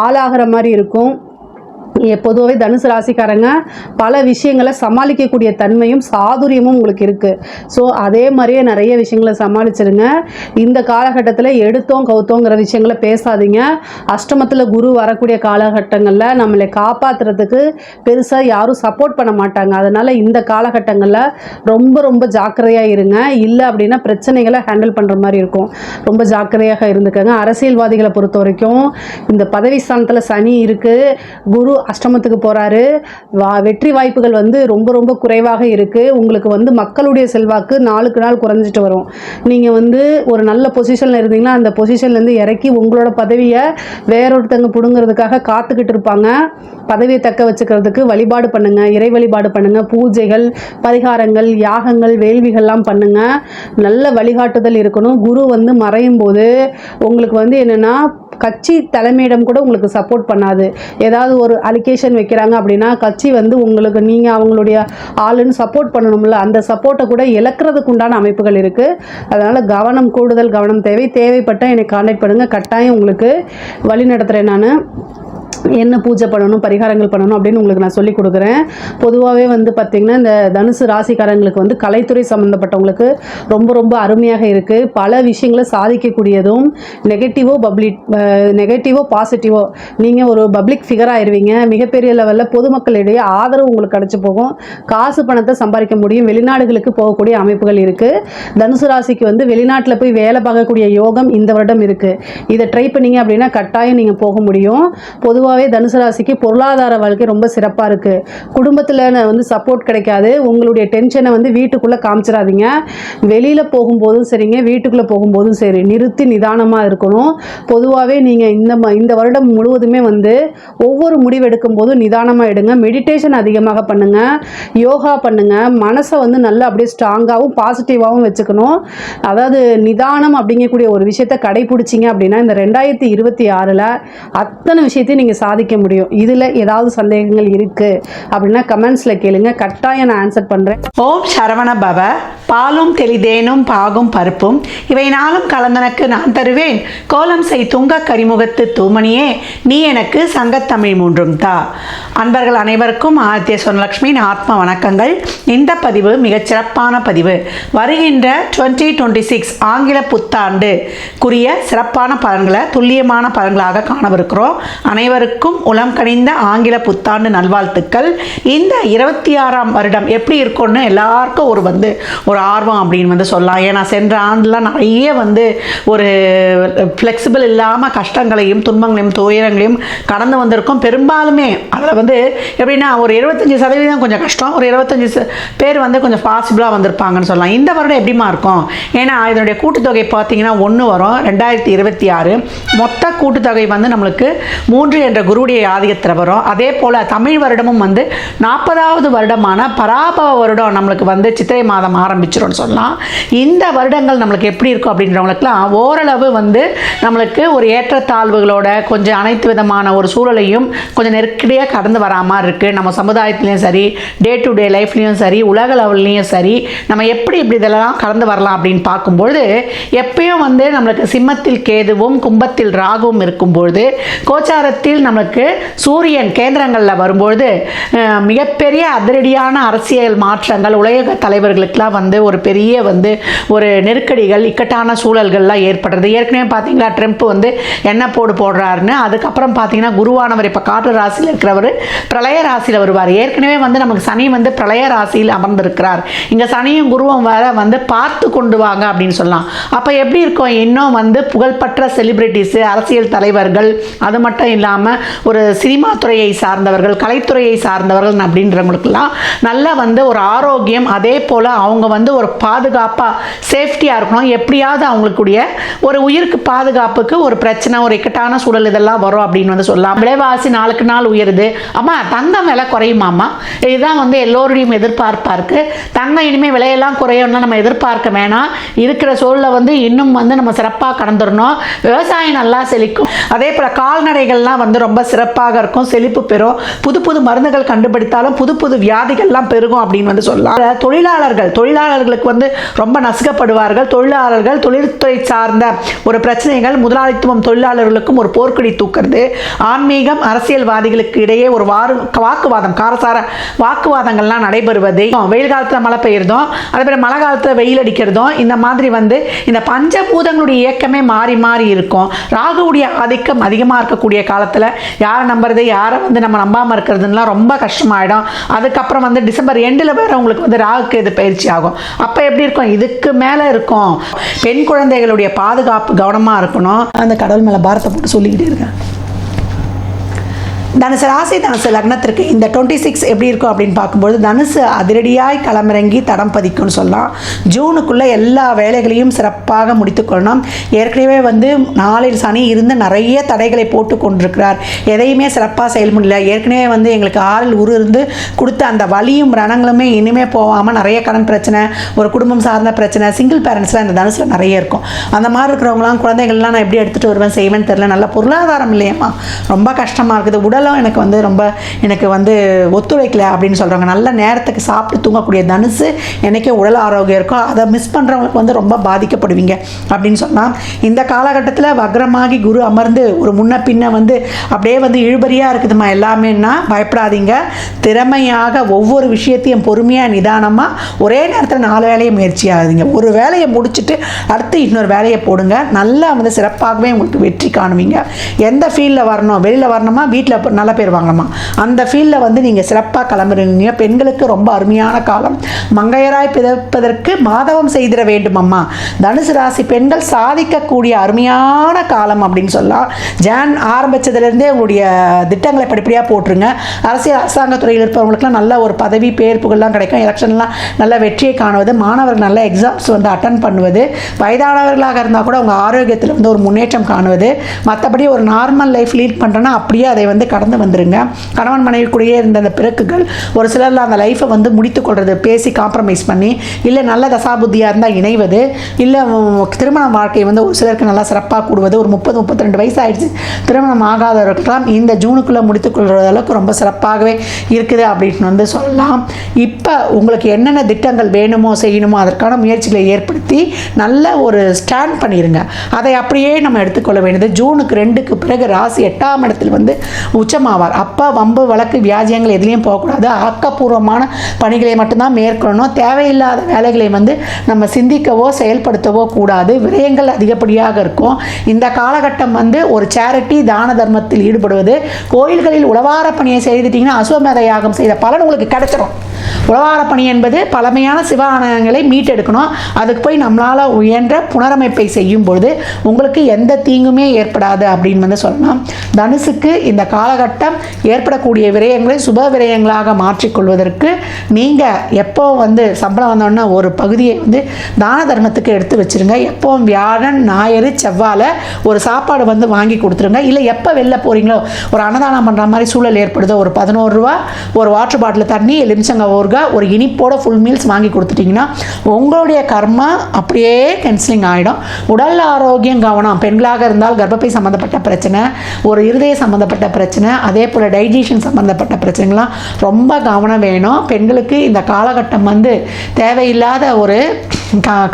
ஆளாகிற மாதிரி இருக்கும். பொதுவாகவே தனுசு ராசிக்காரங்க பல விஷயங்களை சமாளிக்கக்கூடிய தன்மையும் சாதுரியமும் உங்களுக்கு இருக்குது. ஸோ அதே மாதிரியே நிறைய விஷயங்களை சமாளிச்சிருங்க. இந்த காலகட்டத்தில் எடுத்தோம் கவுத்தோங்கிற விஷயங்களை பேசாதீங்க. அஷ்டமத்தில் குரு வரக்கூடிய காலகட்டங்களில் நம்மளை காப்பாற்றுறதுக்கு பெருசாக யாரும் சப்போர்ட் பண்ண மாட்டாங்க. அதனால் இந்த காலகட்டங்களில் ரொம்ப ரொம்ப ஜாக்கிரதையாக இருங்க. இல்லை அப்படின்னா பிரச்சனைகளை ஹேண்டில் பண்ணுற மாதிரி இருக்கும். ரொம்ப ஜாக்கிரதையாக இருந்துக்கங்க. அரசியல்வாதிகளை பொறுத்த வரைக்கும் இந்த பதவி ஸ்தானத்தில் சனி இருக்குது, குரு அஷ்டமத்துக்கு போகிறாரு. வெற்றி வாய்ப்புகள் வந்து ரொம்ப ரொம்ப குறைவாக இருக்குது. உங்களுக்கு வந்து மக்களுடைய செல்வாக்கு நாளுக்கு நாள் குறைஞ்சிட்டு வரும். நீங்கள் வந்து ஒரு நல்ல பொசிஷனில் இருந்தீங்கன்னா அந்த பொசிஷன்லேருந்து இறக்கி உங்களோட பதவியை வேறொருத்தங்க பிடுங்கிறதுக்காக காத்துக்கிட்டு இருப்பாங்க. பதவியை தக்க வச்சுக்கிறதுக்கு வழிபாடு பண்ணுங்கள், இறை வழிபாடு பண்ணுங்கள், பூஜைகள், பரிகாரங்கள், யாகங்கள், வேள்விகள்லாம் பண்ணுங்கள். நல்ல வழிகாட்டுதல் இருக்கணும். குரு வந்து மறையும் போது உங்களுக்கு வந்து என்னென்னா கட்சி தலைமையிடம் கூட உங்களுக்கு சப்போர்ட் பண்ணாது. ஏதாவது ஒரு அலிகேஷன் வைக்கிறாங்க அப்படின்னா கட்சி வந்து உங்களுக்கு நீங்கள் அவங்களுடைய ஆளுன்னு சப்போர்ட் பண்ணணும்ல, அந்த சப்போர்ட்டை கூட இழக்கிறதுக்கு உண்டான அமைப்புகள் இருக்குது. அதனால் கூடுதல் கவனம் தேவைப்பட்டால் என்னை கான்டாக்ட் பண்ணுங்கள். கட்டாயம் உங்களுக்கு வழி நடத்துகிறேன். நான் என்ன பூஜை பண்ணணும், பரிகாரங்கள் பண்ணணும் அப்படின்னு உங்களுக்கு நான் சொல்லிக் கொடுக்குறேன். பொதுவாகவே வந்து பார்த்திங்கன்னா இந்த தனுசு ராசிக்காரங்களுக்கு வந்து கலைத்துறை சம்மந்தப்பட்டவங்களுக்கு ரொம்ப ரொம்ப அருமையாக இருக்குது. பல விஷயங்களை சாதிக்கக்கூடியதும் நெகட்டிவோ பாசிட்டிவோ நீங்கள் ஒரு பப்ளிக் ஃபிகர் ஆயிடுவீங்க. மிகப்பெரிய லெவலில் பொதுமக்களிடையே ஆதரவு உங்களுக்கு கிடச்சி போகும். காசு பணத்தை சம்பாதிக்க முடியும். வெளிநாடுகளுக்கு போகக்கூடிய அமைப்புகள் இருக்குது. தனுசு ராசிக்கு வந்து வெளிநாட்டில் போய் வேலை பார்க்கக்கூடிய யோகம் இந்த வருடம் இருக்குது. இதை ட்ரை பண்ணிங்க அப்படின்னா கட்டாயம் நீங்கள் போக முடியும். பொதுவாகவே தனுசு ராசிக்கு பொருளாதார வாழ்க்கை ரொம்ப சிறப்பாக இருக்குது. குடும்பத்தில் வந்து சப்போர்ட் கிடைக்காது. உங்களுடைய டென்ஷனை வந்து வீட்டுக்குள்ளே காமிச்சிடாதீங்க. வெளியில் போகும்போதும் சரிங்க, வீட்டுக்குள்ளே போகும்போதும் சரி, நிறுத்தி நிதானமாக இருக்கணும். பொதுவாகவே நீங்கள் இந்த வருடம் முழுவதுமே வந்து ஒவ்வொரு முடிவு எடுக்கும் போதும் நிதானமாக எடுங்க. மெடிடேஷன் அதிகமாக பண்ணுங்கள், யோகா பண்ணுங்கள். மனசை வந்து நல்லா அப்படியே ஸ்ட்ராங்காகவும் பாசிட்டிவாகவும் வச்சுக்கணும். அதாவது நிதானம் அப்படிங்கக்கூடிய ஒரு விஷயத்தை கடைபிடிச்சிங்க அப்படின்னா இந்த 2026 அத்தனை விஷயத்தையும் நீங்கள் சாதிக்க முடியும். இதில் ஏதாவது சந்தேகங்கள் இருக்குது அப்படின்னா கமெண்ட்ஸில் கேளுங்க, கட்டாயம் நான் ஆன்சர் பண்ணுறேன். ஓம் சரவண பவ. பாலும் தெளிதேனும் பாகும் பருப்பும் இவை நாளும் கலந்தனக்கு நான் தருவேன். கோலம் செய் துங்க கரிமுகத்து தூமணியே நீ எனக்கு சங்கத்தமிழ் மூன்றும் தா. அன்பர்கள் அனைவருக்கும் ஆதித்ய சொர்ணலக்ஷ்மியின் ஆத்ம வணக்கங்கள். இந்த பதிவு மிகச்சிறப்பான பதிவு. வருகின்ற 2026 ஆங்கில புத்தாண்டுக்குரிய சிறப்பான பலன்களை துல்லியமான பலன்களாக காணவிருக்கிறோம். அனைவருக்கும் உளம் கனிந்த ஆங்கில புத்தாண்டு நல்வாழ்த்துக்கள். இந்த 26ஆம் வருடம் எப்படி இருக்கும்னு எல்லாருக்கும் ஒரு ஆர்வம் அப்படின்னு சொல்லலாம். ஏன்னா சென்ற ஆண்டுலாம் நிறைய ஒரு ஃப்ளெக்சிபிள் இல்லாமல் கஷ்டங்களையும் துன்பங்களையும் துயரங்களையும் கடந்து வந்திருக்கோம். பெரும்பாலுமே அதில் எப்படின்னா ஒரு 75% கொஞ்சம் கஷ்டம், ஒரு 25 பேர் கொஞ்சம் பாசிபிளாக வந்திருப்பாங்கன்னு சொல்லலாம். இந்த வருடம் எப்படிமா இருக்கும்? ஏன்னா இதனுடைய கூட்டுத்தொகை பார்த்தீங்கன்னா 1 வரும். 2026 மொத்த கூட்டுத்தொகை நம்மளுக்கு 3 என்ற குருவுடைய ஆதிக்கத்தில் வரும். அதே போல் தமிழ் வருடமும் 40வது வருடமான பராபவ வருடம் நம்மளுக்கு சித்திரை மாதம் ஆரம்பிச்சிரும்னு சொல்லலாம். இந்த வருடங்கள் நம்மளுக்கு எப்படி இருக்கும் அப்படின்றவங்களுக்குலாம் ஓரளவு நம்மளுக்கு ஒரு ஏற்றத்தாழ்வுகளோட கொஞ்சம் அனைத்து விதமான ஒரு சூழலையும் கொஞ்சம் நெருக்கடியாக கடந்து வரா மாதிரி இருக்குது. நம்ம சமுதாயத்துலேயும் சரி, டே டு டே லைஃப்லேயும் சரி, உலக லெவல்லையும் சரி, நம்ம எப்படி இதெல்லாம் கடந்து வரலாம் அப்படின்னு பார்க்கும்பொழுது எப்பயும் நம்மளுக்கு சிம்மத்தில் கேதுவும் கும்பத்தில் ராகுவும் இருக்கும்பொழுது கோச்சாரத்தில் நம்மளுக்கு சூரியன் கேந்திரங்களில் வரும்பொழுது மிகப்பெரிய அதிரடியான அரசியல் மாற்றங்கள், உலக தலைவர்களுக்கெல்லாம் ஒரு பெரிய ஒரு நெருக்கடிகள், இக்கட்டான சூழல்கள்லாம் ஏற்படுறது. ஏற்கனவே பார்த்தீங்களா ட்ரம்ப் என்ன போடுறாருன்னு. அதுக்கப்புறம் பார்த்தீங்கன்னா குருவானவர் இப்போ காற்று ராசியில் இருக்கிறவர் பிரளய ராசியில் வருவார். ஏற்கனவே நமக்கு சனி பிரளய ராசியில் அமர்ந்திருக்கிறார். இங்கே சனியும் குருவும் வேற பார்த்து கொண்டு வாங்க அப்படின்னு சொல்லலாம். அப்போ எப்படி இருக்கும்? இன்னும் புகழ்பெற்ற செலிபிரிட்டிஸு, அரசியல் தலைவர்கள், அது மட்டும் இல்லாமல் ஒரு சினிமா துறையை சார்ந்தவர்கள், கலைத்துறையை சார்ந்தவர்கள் அப்படின்றவங்களுக்கெல்லாம் நல்ல ஒரு ஆரோக்கியம், அதே போல் அவங்க ஒரு பாதுகாப்பாக சேஃப்டியாக இருக்கணும். எப்படியாவது அவங்களுக்குடைய ஒரு உயிருக்கு பாதுகாப்புக்கு ஒரு பிரச்சனை, ஒரு இக்கட்டான சூழல் இதெல்லாம் வரும் அப்படின்னு சொல்லலாம். விலைவாசி நாளுக்கு நாள் உயருது. அம்மா தங்கம் விலை குறையுமாம்மா? இதுதான் எல்லோருடையும் எதிர்பார்ப்பாக இருக்குது. தங்கம் இனிமேல் விலையெல்லாம் குறையும்னா நம்ம எதிர்பார்க்க வேணாம். இருக்கிற சூழலை இன்னும் நம்ம சிறப்பாக கடந்துடணும். விவசாயம் நல்லா செழிக்கும். அதே போல் கால்நடைகள்லாம் ரொம்ப சிறப்பாக இருக்கும், செழிப்பு பெறும். புது புது மருந்துகள் கண்டுபிடித்தாலும் புது புது வியாதிகள்லாம் பெருகும் அப்படின்னு சொல்லலாம். தொழிலாளர்களுக்கு ரொம்ப நசுக்கப்படுவார்கள். தொழில்துறை சார்ந்த ஒரு பிரச்சனைகள், முதலாளித்துவம் தொழிலாளர்களுக்கும் ஒரு போர்க்கொடி தூக்குறது, ஆன்மீகம் அரசியல்வாதிகளுக்கு இடையே ஒரு வாக்குவாதம், காரசார வாக்குவாதங்கள்லாம் நடைபெறுவது, வெயில் காலத்தில் மழை பெய்யறதும் அதே மாதிரி மழை காலத்தில் வெயில் அடிக்கிறதும், இந்த மாதிரி இந்த பஞ்சபூதங்களுடைய இயக்கமே மாறி மாறி இருக்கும். ராகுவுடைய ஆதிக்கம் அதிகமாக இருக்கக்கூடிய காலத்தில் யாரை நம்புறது, யாரை நம்ம நம்பாமல் இருக்கிறதுலாம் ரொம்ப கஷ்டமாயிடும். அதுக்கப்புறம் டிசம்பர் எண்டில் வேற உங்களுக்கு ராகுக்கு இது பயிற்சி ஆகும். அப்போ எப்படி இருக்கும், இதுக்கு மேலே இருக்கும். பெண் குழந்தைகளுடைய பாதுகாப்பு கவனமாக இருக்கணும். அந்த கடவுள் மேலே பாரத்தை போட்டு சொல்லிக்கிட்டே இருக்கேன். தனுசு ராசி, தனுசு லக்னத்திற்கு இந்த 26 எப்படி இருக்கும் அப்படின்னு பார்க்கும்போது, தனுசு அதிரடியாய் களமிறங்கி தடம் பதிக்கும்னு சொல்லலாம். ஜூனுக்குள்ளே எல்லா வேலைகளையும் சிறப்பாக முடித்துக்கொள்ளணும். ஏற்கனவே நாளில் சனி இருந்து நிறைய தடைகளை போட்டு கொண்டிருக்கிறார். எதையுமே சிறப்பாக செயல்முடியல. ஏற்கனவே எங்களுக்கு 6 உரு இருந்து கொடுத்த அந்த வலியும் ரணங்களுமே இனிமேல் போகாமல் நிறைய கடன் பிரச்சனை, ஒரு குடும்பம் சார்ந்த பிரச்சனை, சிங்கிள் பேரண்ட்ஸ்லாம் இந்த தனுசில் நிறைய இருக்கும். அந்த மாதிரி இருக்கிறவங்களாம் குழந்தைகள்லாம் நான் எப்படி எடுத்துகிட்டு வருவேன் செய்வேன்னு தெரியல. நல்ல பொருளாதாரம் இல்லையம்மா, ரொம்ப கஷ்டமாக இருக்குது. உடலும் எனக்கு ஒத்துழைக்கல அப்படின்னு சொல்கிறாங்க. நல்ல நேரத்துக்கு சாப்பிட்டு தூங்கக்கூடிய தனுசு என்றைக்கே உடல் ஆரோக்கியம் இருக்கும். அதை மிஸ் பண்ணுறவங்களுக்கு ரொம்ப பாதிக்கப்படுவீங்க அப்படின்னு சொன்னால், இந்த காலகட்டத்தில் வக்ரமாகி குரு அமர்ந்து ஒரு முன்ன பின்ன அப்படியே இழுபறியாக இருக்குதுமா எல்லாமேன்னா பயப்படாதீங்க. திறமையாக ஒவ்வொரு விஷயத்தையும் பொறுமையாக நிதானமாக ஒரே நேரத்தில் 4 வேலையை முயற்சி ஆகுதுங்க. ஒரு வேலையை முடிச்சுட்டு அடுத்து இன்னொரு வேலையை போடுங்க. நல்லா சிறப்பாகவே உங்களுக்கு வெற்றி காணுவீங்க. எந்த ஃபீல்டில் வரணும், வெளியில் வரணுமா, வீட்டில் நல்ல பேர் வாங்கலாமா, அந்த ஃபீல்டில் நீங்கள் சிறப்பாக கிளம்புறீங்க. பெண்களுக்கு ரொம்ப அருமையான காலம். மங்கையராய் பிறப்பதற்கு மாதவம் செய்திட வேண்டும் அம்மா. தனுசு ராசி பெண்கள் சாதிக்கக்கூடிய அருமையான காலம் அப்படின்னு சொல்லலாம். ஜான் ஆரம்பித்ததுலேருந்தே உங்களுடைய திட்டங்களை படிப்படியாக போட்டுருங்க. அரசாங்கத்துறையில் இருப்பவங்களுக்குலாம் நல்ல ஒரு பதவி பேர் புகழ்லாம் கிடைக்கும். எலெக்ஷன்லாம் நல்ல வெற்றியை காணுவது, மாணவர்கள் நல்ல எக்ஸாம்ஸ் அட்டன் பண்ணுவது, வயதானவர்களாக இருந்தால் கூட உங்கள் ஆரோக்கியத்தில் ஒரு முன்னேற்றம் காணுவது. மற்றபடி ஒரு நார்மல் லைஃப் லீட் பண்ணுறேன்னா அப்படியே அதை கடந்து வந்துருங்க. கணவன் மனைவி கூடயே இருந்த அந்த பிறக்குகள் ஒரு சிலரில் அந்த லைஃப்பை முடித்துக் கொள்வது, பேசி காம்ப்ரமைஸ் பண்ணி, இல்லை நல்ல தசாபுத்தியாக இருந்தால் இணைவது, இல்லை திருமண வாழ்க்கை ஒரு சிலருக்கு நல்லா சிறப்பாக கூடுவது. ஒரு 30-32 வயசு ஆயிடுச்சு திருமணம் ஆகாதவர்களுக்கெல்லாம் இந்த ஜூனுக்குள்ளே முடித்துக் கொள்கிற அளவுக்கு ரொம்ப சிறப்பாகவே இருக்குது அப்படின்னு சொல்லலாம். இப்போ உங்களுக்கு என்னென்ன திட்டங்கள் வேணுமோ செய்யணுமோ அதற்கான முயற்சிகளை ஏற்படுத்தி நல்ல ஒரு ஸ்டாண்ட் பண்ணிடுங்க. அதை அப்படியே நம்ம எடுத்துக்கொள்ள வேண்டியது. ஜூனுக்கு 2க்கு பிறகு ராசி 8ஆம் இடத்தில் உச்சமாவார். அப்போ வம்பு வழக்கு வியாஜியங்கள் எதுலேயும் போகக்கூடாது. ஆக்கப்பூர்வமான பணிகளை மட்டும்தான் மேற்கொள்ளணும். தேவையில்லாத வேலைகளை நம்ம சிந்திக்கவோ செயல்படுத்தவோ கூடாது. விரயங்கள் அதிகப்படியாக இருக்கும். இந்த காலகட்டம் ஒரு சேரிட்டி தான தர்மத்தில் ஈடுபடுவது, கோயில்களில் உழவார பணியை செய்துட்டீங்கன்னா அஸ்வமேத யாகம் செய்த பலன் உங்களுக்கு கிடைச்சிடும். உழவார பணி என்பது பழமையான சிவ ஆலயங்களை மீட்டெடுக்கணும். அதுக்கு போய் நம்மளால் உயன்ற புனரமைப்பை செய்யும் பொழுது உங்களுக்கு எந்த தீங்குமே ஏற்படாது அப்படின்னு சொல்லலாம். தனுசுக்கு இந்த காலகட்டம் ஏற்படக்கூடிய விரயங்களை சுப விரயங்களாக மாற்றிக்கொள்வதற்கு நீங்கள் எப்போ சம்பளம் வந்தோன்னா ஒரு பகுதியை தான தர்மத்துக்கு எடுத்து வச்சுருங்க. எப்போவும் வியாழன் ஞாயிறு செவ்வாழை ஒரு சாப்பாடு வாங்கி கொடுத்துருங்க. இல்லை எப்போ வெளில போகிறீங்களோ ஒரு அன்னதானம் பண்ணுற மாதிரி சூழல் ஏற்படுதோ ஒரு 11 ரூபா ஒரு வாட்டர் பாட்டில் தண்ணி, எலுமிச்சங்க ஊறுகாய், ஒரு இனிப்போட ஃபுல் மீல்ஸ் வாங்கி கொடுத்துட்டிங்கன்னா உங்களுடைய கர்மா அப்படியே கேன்சலிங் ஆகிடும். உடல் ஆரோக்கியம் கவனம். பெண்களாக இருந்தால் கர்ப்பப்பை சம்மந்தப்பட்ட பிரச்சனை, ஒரு இருதய சம்மந்தப்பட்ட பிரச்சனை, அதே போல் டைஜஷன் சம்மந்தப்பட்ட பிரச்சனைகள்லாம் ரொம்ப கவனம் வேணும். பெண்களுக்கு இந்த காலகட்டம் தேவையில்லாத ஒரு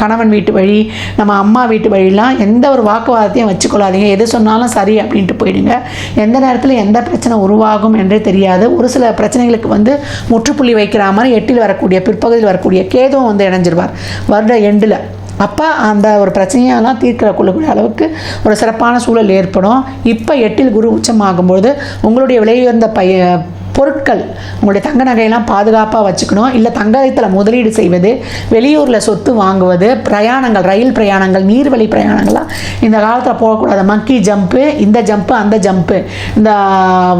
கணவன் வீட்டு வழி, நம்ம அம்மா வீட்டு வழிலாம் எந்த ஒரு வாக்குவாதத்தையும் வச்சுக்கொள்ளாதீங்க. எது சொன்னாலும் சரி அப்படின்ட்டு போயிடுங்க. எந்த நேரத்தில் எந்த பிரச்சனை உருவாகும் என்றே தெரியாது. ஒரு சில பிரச்சனைகளுக்கு முற்றுப்புள்ளி வைக்கிற மாதிரி 8ல் வரக்கூடிய பிற்பகுதியில் வரக்கூடிய கேதுவும் இணைஞ்சிருவார் வருட எண்டில். அப்போ அந்த ஒரு பிரச்சனையெல்லாம் தீர்க்கிற கொள்ளக்கூடிய அளவுக்கு ஒரு சிறப்பான சூழல் ஏற்படும். இப்போ 8ல் குரு உச்சமாகும்போது உங்களுடைய விலையுயர்ந்த பொருட்கள், உங்களுடைய தங்க நகையெல்லாம் பாதுகாப்பாக வச்சுக்கணும். இல்லை தங்கத்தில் முதலீடு செய்வது, வெளியூரில் சொத்து வாங்குவது, பிரயாணங்கள், ரயில் பிரயாணங்கள், நீர்வழி பிரயாணங்கள்லாம் இந்த காலத்தில் போகக்கூடாது. மக்கி ஜம்ப்பு, இந்த ஜம்ப்பு அந்த ஜம்ப்பு, இந்த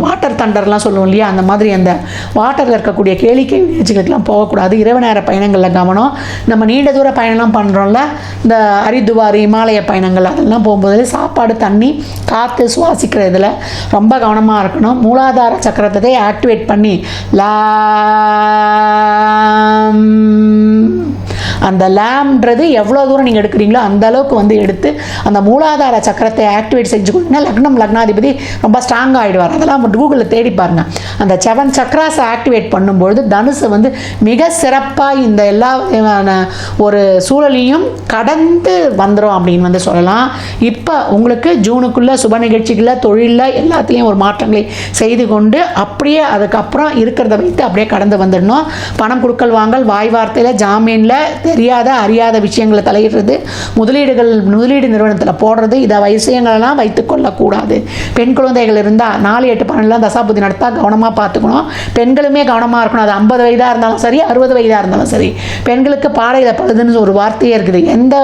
வாட்டர் தண்டர்லாம் சொல்லுவோம் இல்லையா, அந்த மாதிரி அந்த வாட்டரில் இருக்கக்கூடிய கேளிக்கை நிகழ்ச்சிகளுக்கெல்லாம் போகக்கூடாது. இரவு நேர பயணங்களில் கவனம். நம்ம நீண்ட தூர பயணம்லாம் பண்ணுறோம்ல, இந்த ஹரித்துவார் இமாலய பயணங்கள், அதெல்லாம் போகும்போது சாப்பாடு, தண்ணி, காற்று சுவாசிக்கிறதுல ரொம்ப கவனமாக இருக்கணும். மூலாதார சக்கரத்தை ஆக்டிவேட் பண்ணி அந்த லேம்ன்றது எவ்வளோ தூரம் நீங்கள் எடுக்கிறீங்களோ அந்த அளவுக்கு வந்து எடுத்து அந்த மூலாதார சக்கரத்தை ஆக்டிவேட் செஞ்சு கொடுத்தீங்கன்னா லக்னாதிபதி ரொம்ப ஸ்ட்ராங் ஆகிடுவார். அதெல்லாம் கூகுளில் தேடி பாருங்க. அந்த 7 சக்ராஸை ஆக்டிவேட் பண்ணும்பொழுது தனுசு வந்து மிக சிறப்பாக இந்த எல்லா ஒரு சூழலையும் கடந்து வந்துடும் அப்படின்னு வந்து சொல்லலாம். இப்போ உங்களுக்கு ஜூனுக்குள்ளே சுப நிகழ்ச்சிகளில் தொழிலில் எல்லாத்துலேயும் ஒரு மாற்றங்களை செய்து கொண்டு அப்படியே அதுக்கப்புறம் இருக்கிறத வைத்து அப்படியே கடந்து வந்துடணும். பணம் கொடுக்கல் வாங்கல், வாய் வார்த்தையில், ஜாமீனில் தெரியாத அறியாத விஷயங்களை தலையிடுறது, முதலீடு நிறுவனத்தில் போடுறது, இதை விஷயங்களெல்லாம் வைத்து கொள்ளக்கூடாது. பெண் குழந்தைகள் இருந்தால் 4, 8, 12 தசாபுத்தி நடத்தா கவனமாக பார்த்துக்கணும். பெண்களுமே கவனமாக இருக்கணும். அது 50 வயதாக இருந்தாலும் சரி, 60 வயதாக இருந்தாலும் சரி. பெண்களுக்கு பாடையில் பழுதுன்னு ஒரு வார்த்தையே இருக்குது. எந்த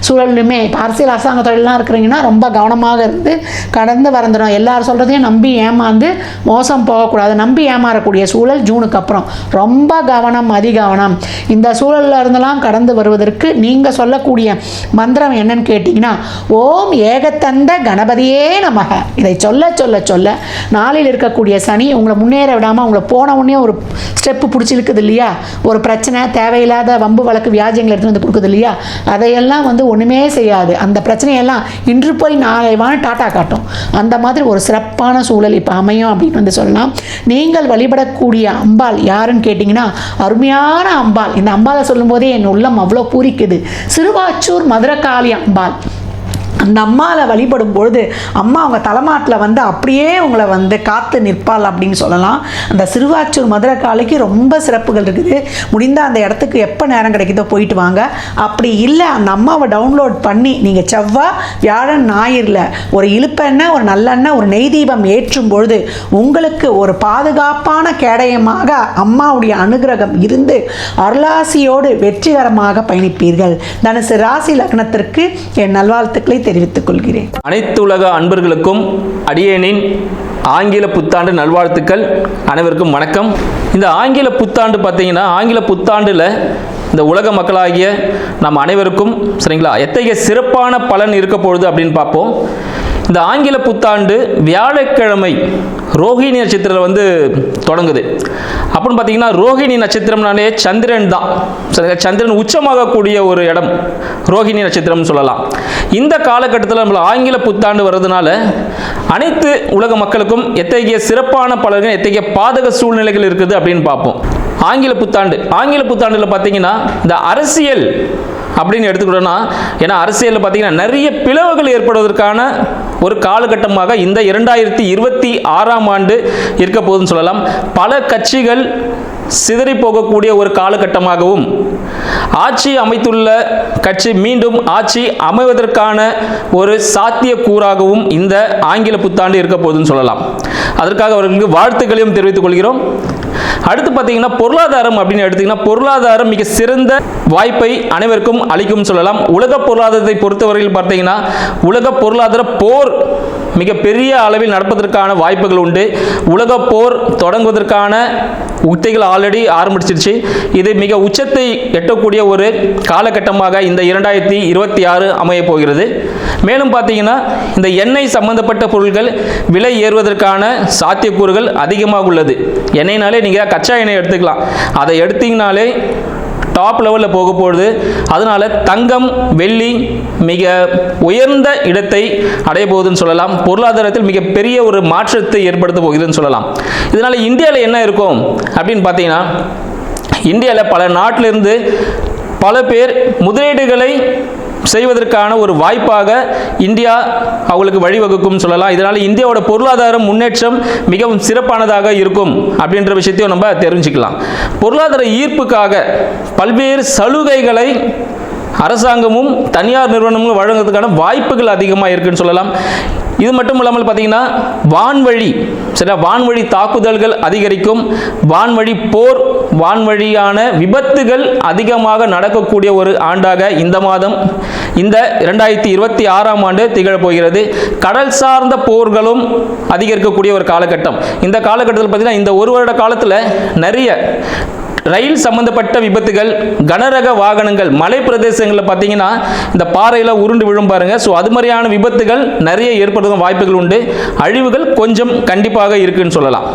சூழலுமே இப்போ அரசியல் அரசாங்க தொழிலெலாம் இருக்கிறீங்கன்னா ரொம்ப கவனமாக இருந்து கடந்து வரந்துடும். எல்லாரும் சொல்கிறதையும் நம்பி ஏமாந்து மோசம் போகக்கூடாது. நம்பி ஏமாறக்கூடிய சூழல் ஜூனுக்கு அப்புறம் ரொம்ப கவனம், அதிகவனம். இந்த சூழலில் இருந்தெல்லாம் கடந்து வருவதற்கு நீங்கள் சொல்லக்கூடிய மந்திரம் என்னன்னு கேட்டிங்கன்னா, ஓம் ஏகத்தந்த கணபதியே நமக. இதை சொல்ல சொல்ல சொல்ல நாளில் இருக்கக்கூடிய சனி உங்களை முன்னேற விடாமல் உங்களை போன உடனே ஒரு ஸ்டெப்பு பிடிச்சிருக்குது இல்லையா, ஒரு பிரச்சனை, தேவையில்லாத வம்பு வழக்கு வியாஜியங்கள் எடுத்து வந்து கொடுக்குது இல்லையா, அதையெல்லாம் வந்து ஒன்றுமே செய்யாது. அந்த பிரச்சனையெல்லாம் இன்று போய் நாளை வாங்க டாட்டா காட்டும். அந்த மாதிரி ஒரு சிறப்பான சூழல் இப்போ அமையும் அப்படின்னு வந்து சொல்லலாம். நீங்கள் வழிபடக்கூடிய அம்பாள் யாருன்னு கேட்டிங்கன்னா அருமையான அம்பாள். இந்த அம்பாளை சொல்லும்போதே என் உள்ளம் அவ்வளோ பூரிக்குது. சிறுவாச்சூர் மதுரகாளி அம்பாள். அந்த அம்மாவை வழிபடும் பொழுது அம்மா அவங்க தலைமாட்டில் வந்து அப்படியே உங்களை வந்து காத்து நிற்பாள் அப்படின்னு சொல்லலாம். அந்த சிறுவாச்சூர் மதுரகாளிக்கு ரொம்ப சிறப்புகள் இருக்குது. முடிந்தால் அந்த இடத்துக்கு எப்போ நேரம் கிடைக்குதோ போயிட்டு வாங்க. அப்படி இல்லை அந்த அம்மாவை டவுன்லோட் பண்ணி நீங்கள் செவ்வாய், வியாழன், ஞாயிறில் ஒரு இழுப்பெண்ணெய், ஒரு நல்லெண்ணெய், ஒரு நெய் தீபம் ஏற்றும் பொழுது உங்களுக்கு ஒரு பாதுகாப்பான கேடயமாக அம்மாவுடைய அனுகிரகம் இருந்து அருளாசியோடு வெற்றிகரமாக பயணிப்பீர்கள். தனுசு ராசி லக்னத்திற்கு என் நல்வாழ்த்துக்களை தெரிவித்துக் கொள்கிறேன். அனைத்து உலக அன்பர்களுக்கும் அடியேனின் ஆங்கில புத்தாண்டு நல்வாழ்த்துக்கள். அனைவருக்கும் வணக்கம். இந்த ஆங்கில புத்தாண்டு பார்த்தீங்கன்னா, ஆங்கில புத்தாண்டில் இந்த உலக மக்களாகிய நம் அனைவருக்கும் சரிங்களா எத்தகைய சிறப்பான பலன் இருக்க பொழுது அப்படின்னு பார்ப்போம். இந்த ஆங்கில புத்தாண்டு வியாழக்கிழமை ரோஹிணி நட்சத்திரத்தில் வந்து தொடங்குது. அப்படின்னு பார்த்தீங்கன்னா ரோஹிணி நட்சத்திரம்னாலே சந்திரன் தான். சந்திரன் உச்சமாகக்கூடிய ஒரு இடம் ரோஹிணி நட்சத்திரம்னு சொல்லலாம். இந்த காலகட்டத்தில் நம்மள ஆங்கில புத்தாண்டு வர்றதுனால அனைத்து உலக மக்களுக்கும் எத்தகைய சிறப்பான பலன்கள், எத்தகைய பாதக சூழ்நிலைகள் இருக்குது அப்படின்னு பார்ப்போம். ஆங்கில புத்தாண்டில் பார்த்தீங்கன்னா இந்த அரசியல் அப்படின்னு எடுத்துக்கிட்டோன்னா, ஏன்னா அரசியலில் பார்த்தீங்கன்னா நிறைய பிளவுகள் ஏற்படுவதற்கான ஒரு காலகட்டமாக இந்த 2026ஆம் ஆண்டு இருக்க போகுதுன்னு சொல்லலாம். பல கட்சிகள் சிதறி போகக்கூடிய ஒரு காலகட்டமாகவும், ஆட்சி அமைத்துள்ள கட்சி மீண்டும் ஆட்சி அமைவதற்கான ஒரு சாத்தியக்கூறாகவும் இந்த ஆங்கில புத்தாண்டு இருக்க போகுதுன்னு சொல்லலாம். அதற்காக அவர்களுக்கு வாழ்த்துக்களையும் தெரிவித்துக் கொள்கிறோம். அடுத்து பார்த்தீங்கன்னா பொருளாதாரம் அப்படின்னு எடுத்தீங்கன்னா, பொருளாதாரம் மிக சிறந்த வாய்ப்பை அனைவருக்கும் அளிக்கும் சொல்லலாம். உலக பொருளாதாரத்தை பொறுத்தவரையில் பார்த்தீங்கன்னா உலக பொருளாதார போர் மிக பெரிய அளவில் நடப்பதற்கான வாய்ப்புகள் உண்டு. உலக போர் தொடங்குவதற்கான உத்திகள் ஆல்ரெடி ஆரம்பிச்சிருச்சு. இது மிக உச்சத்தை எட்டக்கூடிய ஒரு காலகட்டமாக இந்த 2026 அமைய போகிறது. மேலும் பார்த்தீங்கன்னா இந்த எண்ணெய் சம்பந்தப்பட்ட பொருட்கள் விலை ஏறுவதற்கான சாத்தியக்கூறுகள் அதிகமாக உள்ளது. எண்ணெய்னாலே நீங்கள் கச்சா எண்ணெய் எடுத்துக்கலாம். அதை எடுத்தீங்கனாலே டாப் லெவலில் போக போகுது. அதனால தங்கம், வெள்ளி மிக உயர்ந்த இடத்தை அடைய போகுதுன்னு சொல்லலாம். பொருளாதாரத்தில் மிகப்பெரிய ஒரு மாற்றத்தை ஏற்படுத்த போகுதுன்னு சொல்லலாம். இதனால் இந்தியாவில் என்ன இருக்கும் அப்படின்னு பார்த்தீங்கன்னா, இந்தியாவில் பல நாட்டிலிருந்து பல பேர் முதலீடுகளை செய்வதற்கான ஒரு வாய்ப்பாக இந்தியா அவங்களுக்கு வழிவகுக்கும் சொல்லலாம். இதனால் இந்தியாவோட பொருளாதார முன்னேற்றம் மிகவும் சிறப்பானதாக இருக்கும் அப்படின்ற விஷயத்தையும் நம்ம தெரிஞ்சுக்கலாம். பொருளாதார ஈர்ப்புக்காக பல்வேறு சலுகைகளை அரசாங்கமும் தனியார் நிறுவனமும் வழங்குவதற்கான வாய்ப்புகள் அதிகமாக இருக்குன்னு சொல்லலாம். இது மட்டும் இல்லாமல் பார்த்தீங்கன்னா வான்வழி தாக்குதல்கள் அதிகரிக்கும். வான்வழி போர், வான்வழியான விபத்துகள் அதிகமாக நடக்கக்கூடிய ஒரு ஆண்டாக இந்த மாதம், இந்த 2026ஆம் ஆண்டு திகழப்போகிறது. கடல் சார்ந்த போர்களும் அதிகரிக்கக்கூடிய ஒரு காலகட்டம். இந்த காலகட்டத்தில் பார்த்தீங்கன்னா இந்த ஒரு வருட காலத்தில் நிறைய ரயில் சம்பந்தப்பட்ட விபத்துகள், கனரக வாகனங்கள், மலை பிரதேசங்களில் பார்த்தீங்கன்னா இந்த பாறையில் உருண்டு விழும் பாருங்க. ஸோ அது மாதிரியான விபத்துகள் நிறைய ஏற்படுத்தும் வாய்ப்புகள் உண்டு. அழிவுகள் கொஞ்சம் கண்டிப்பாக இருக்குன்னு சொல்லலாம்.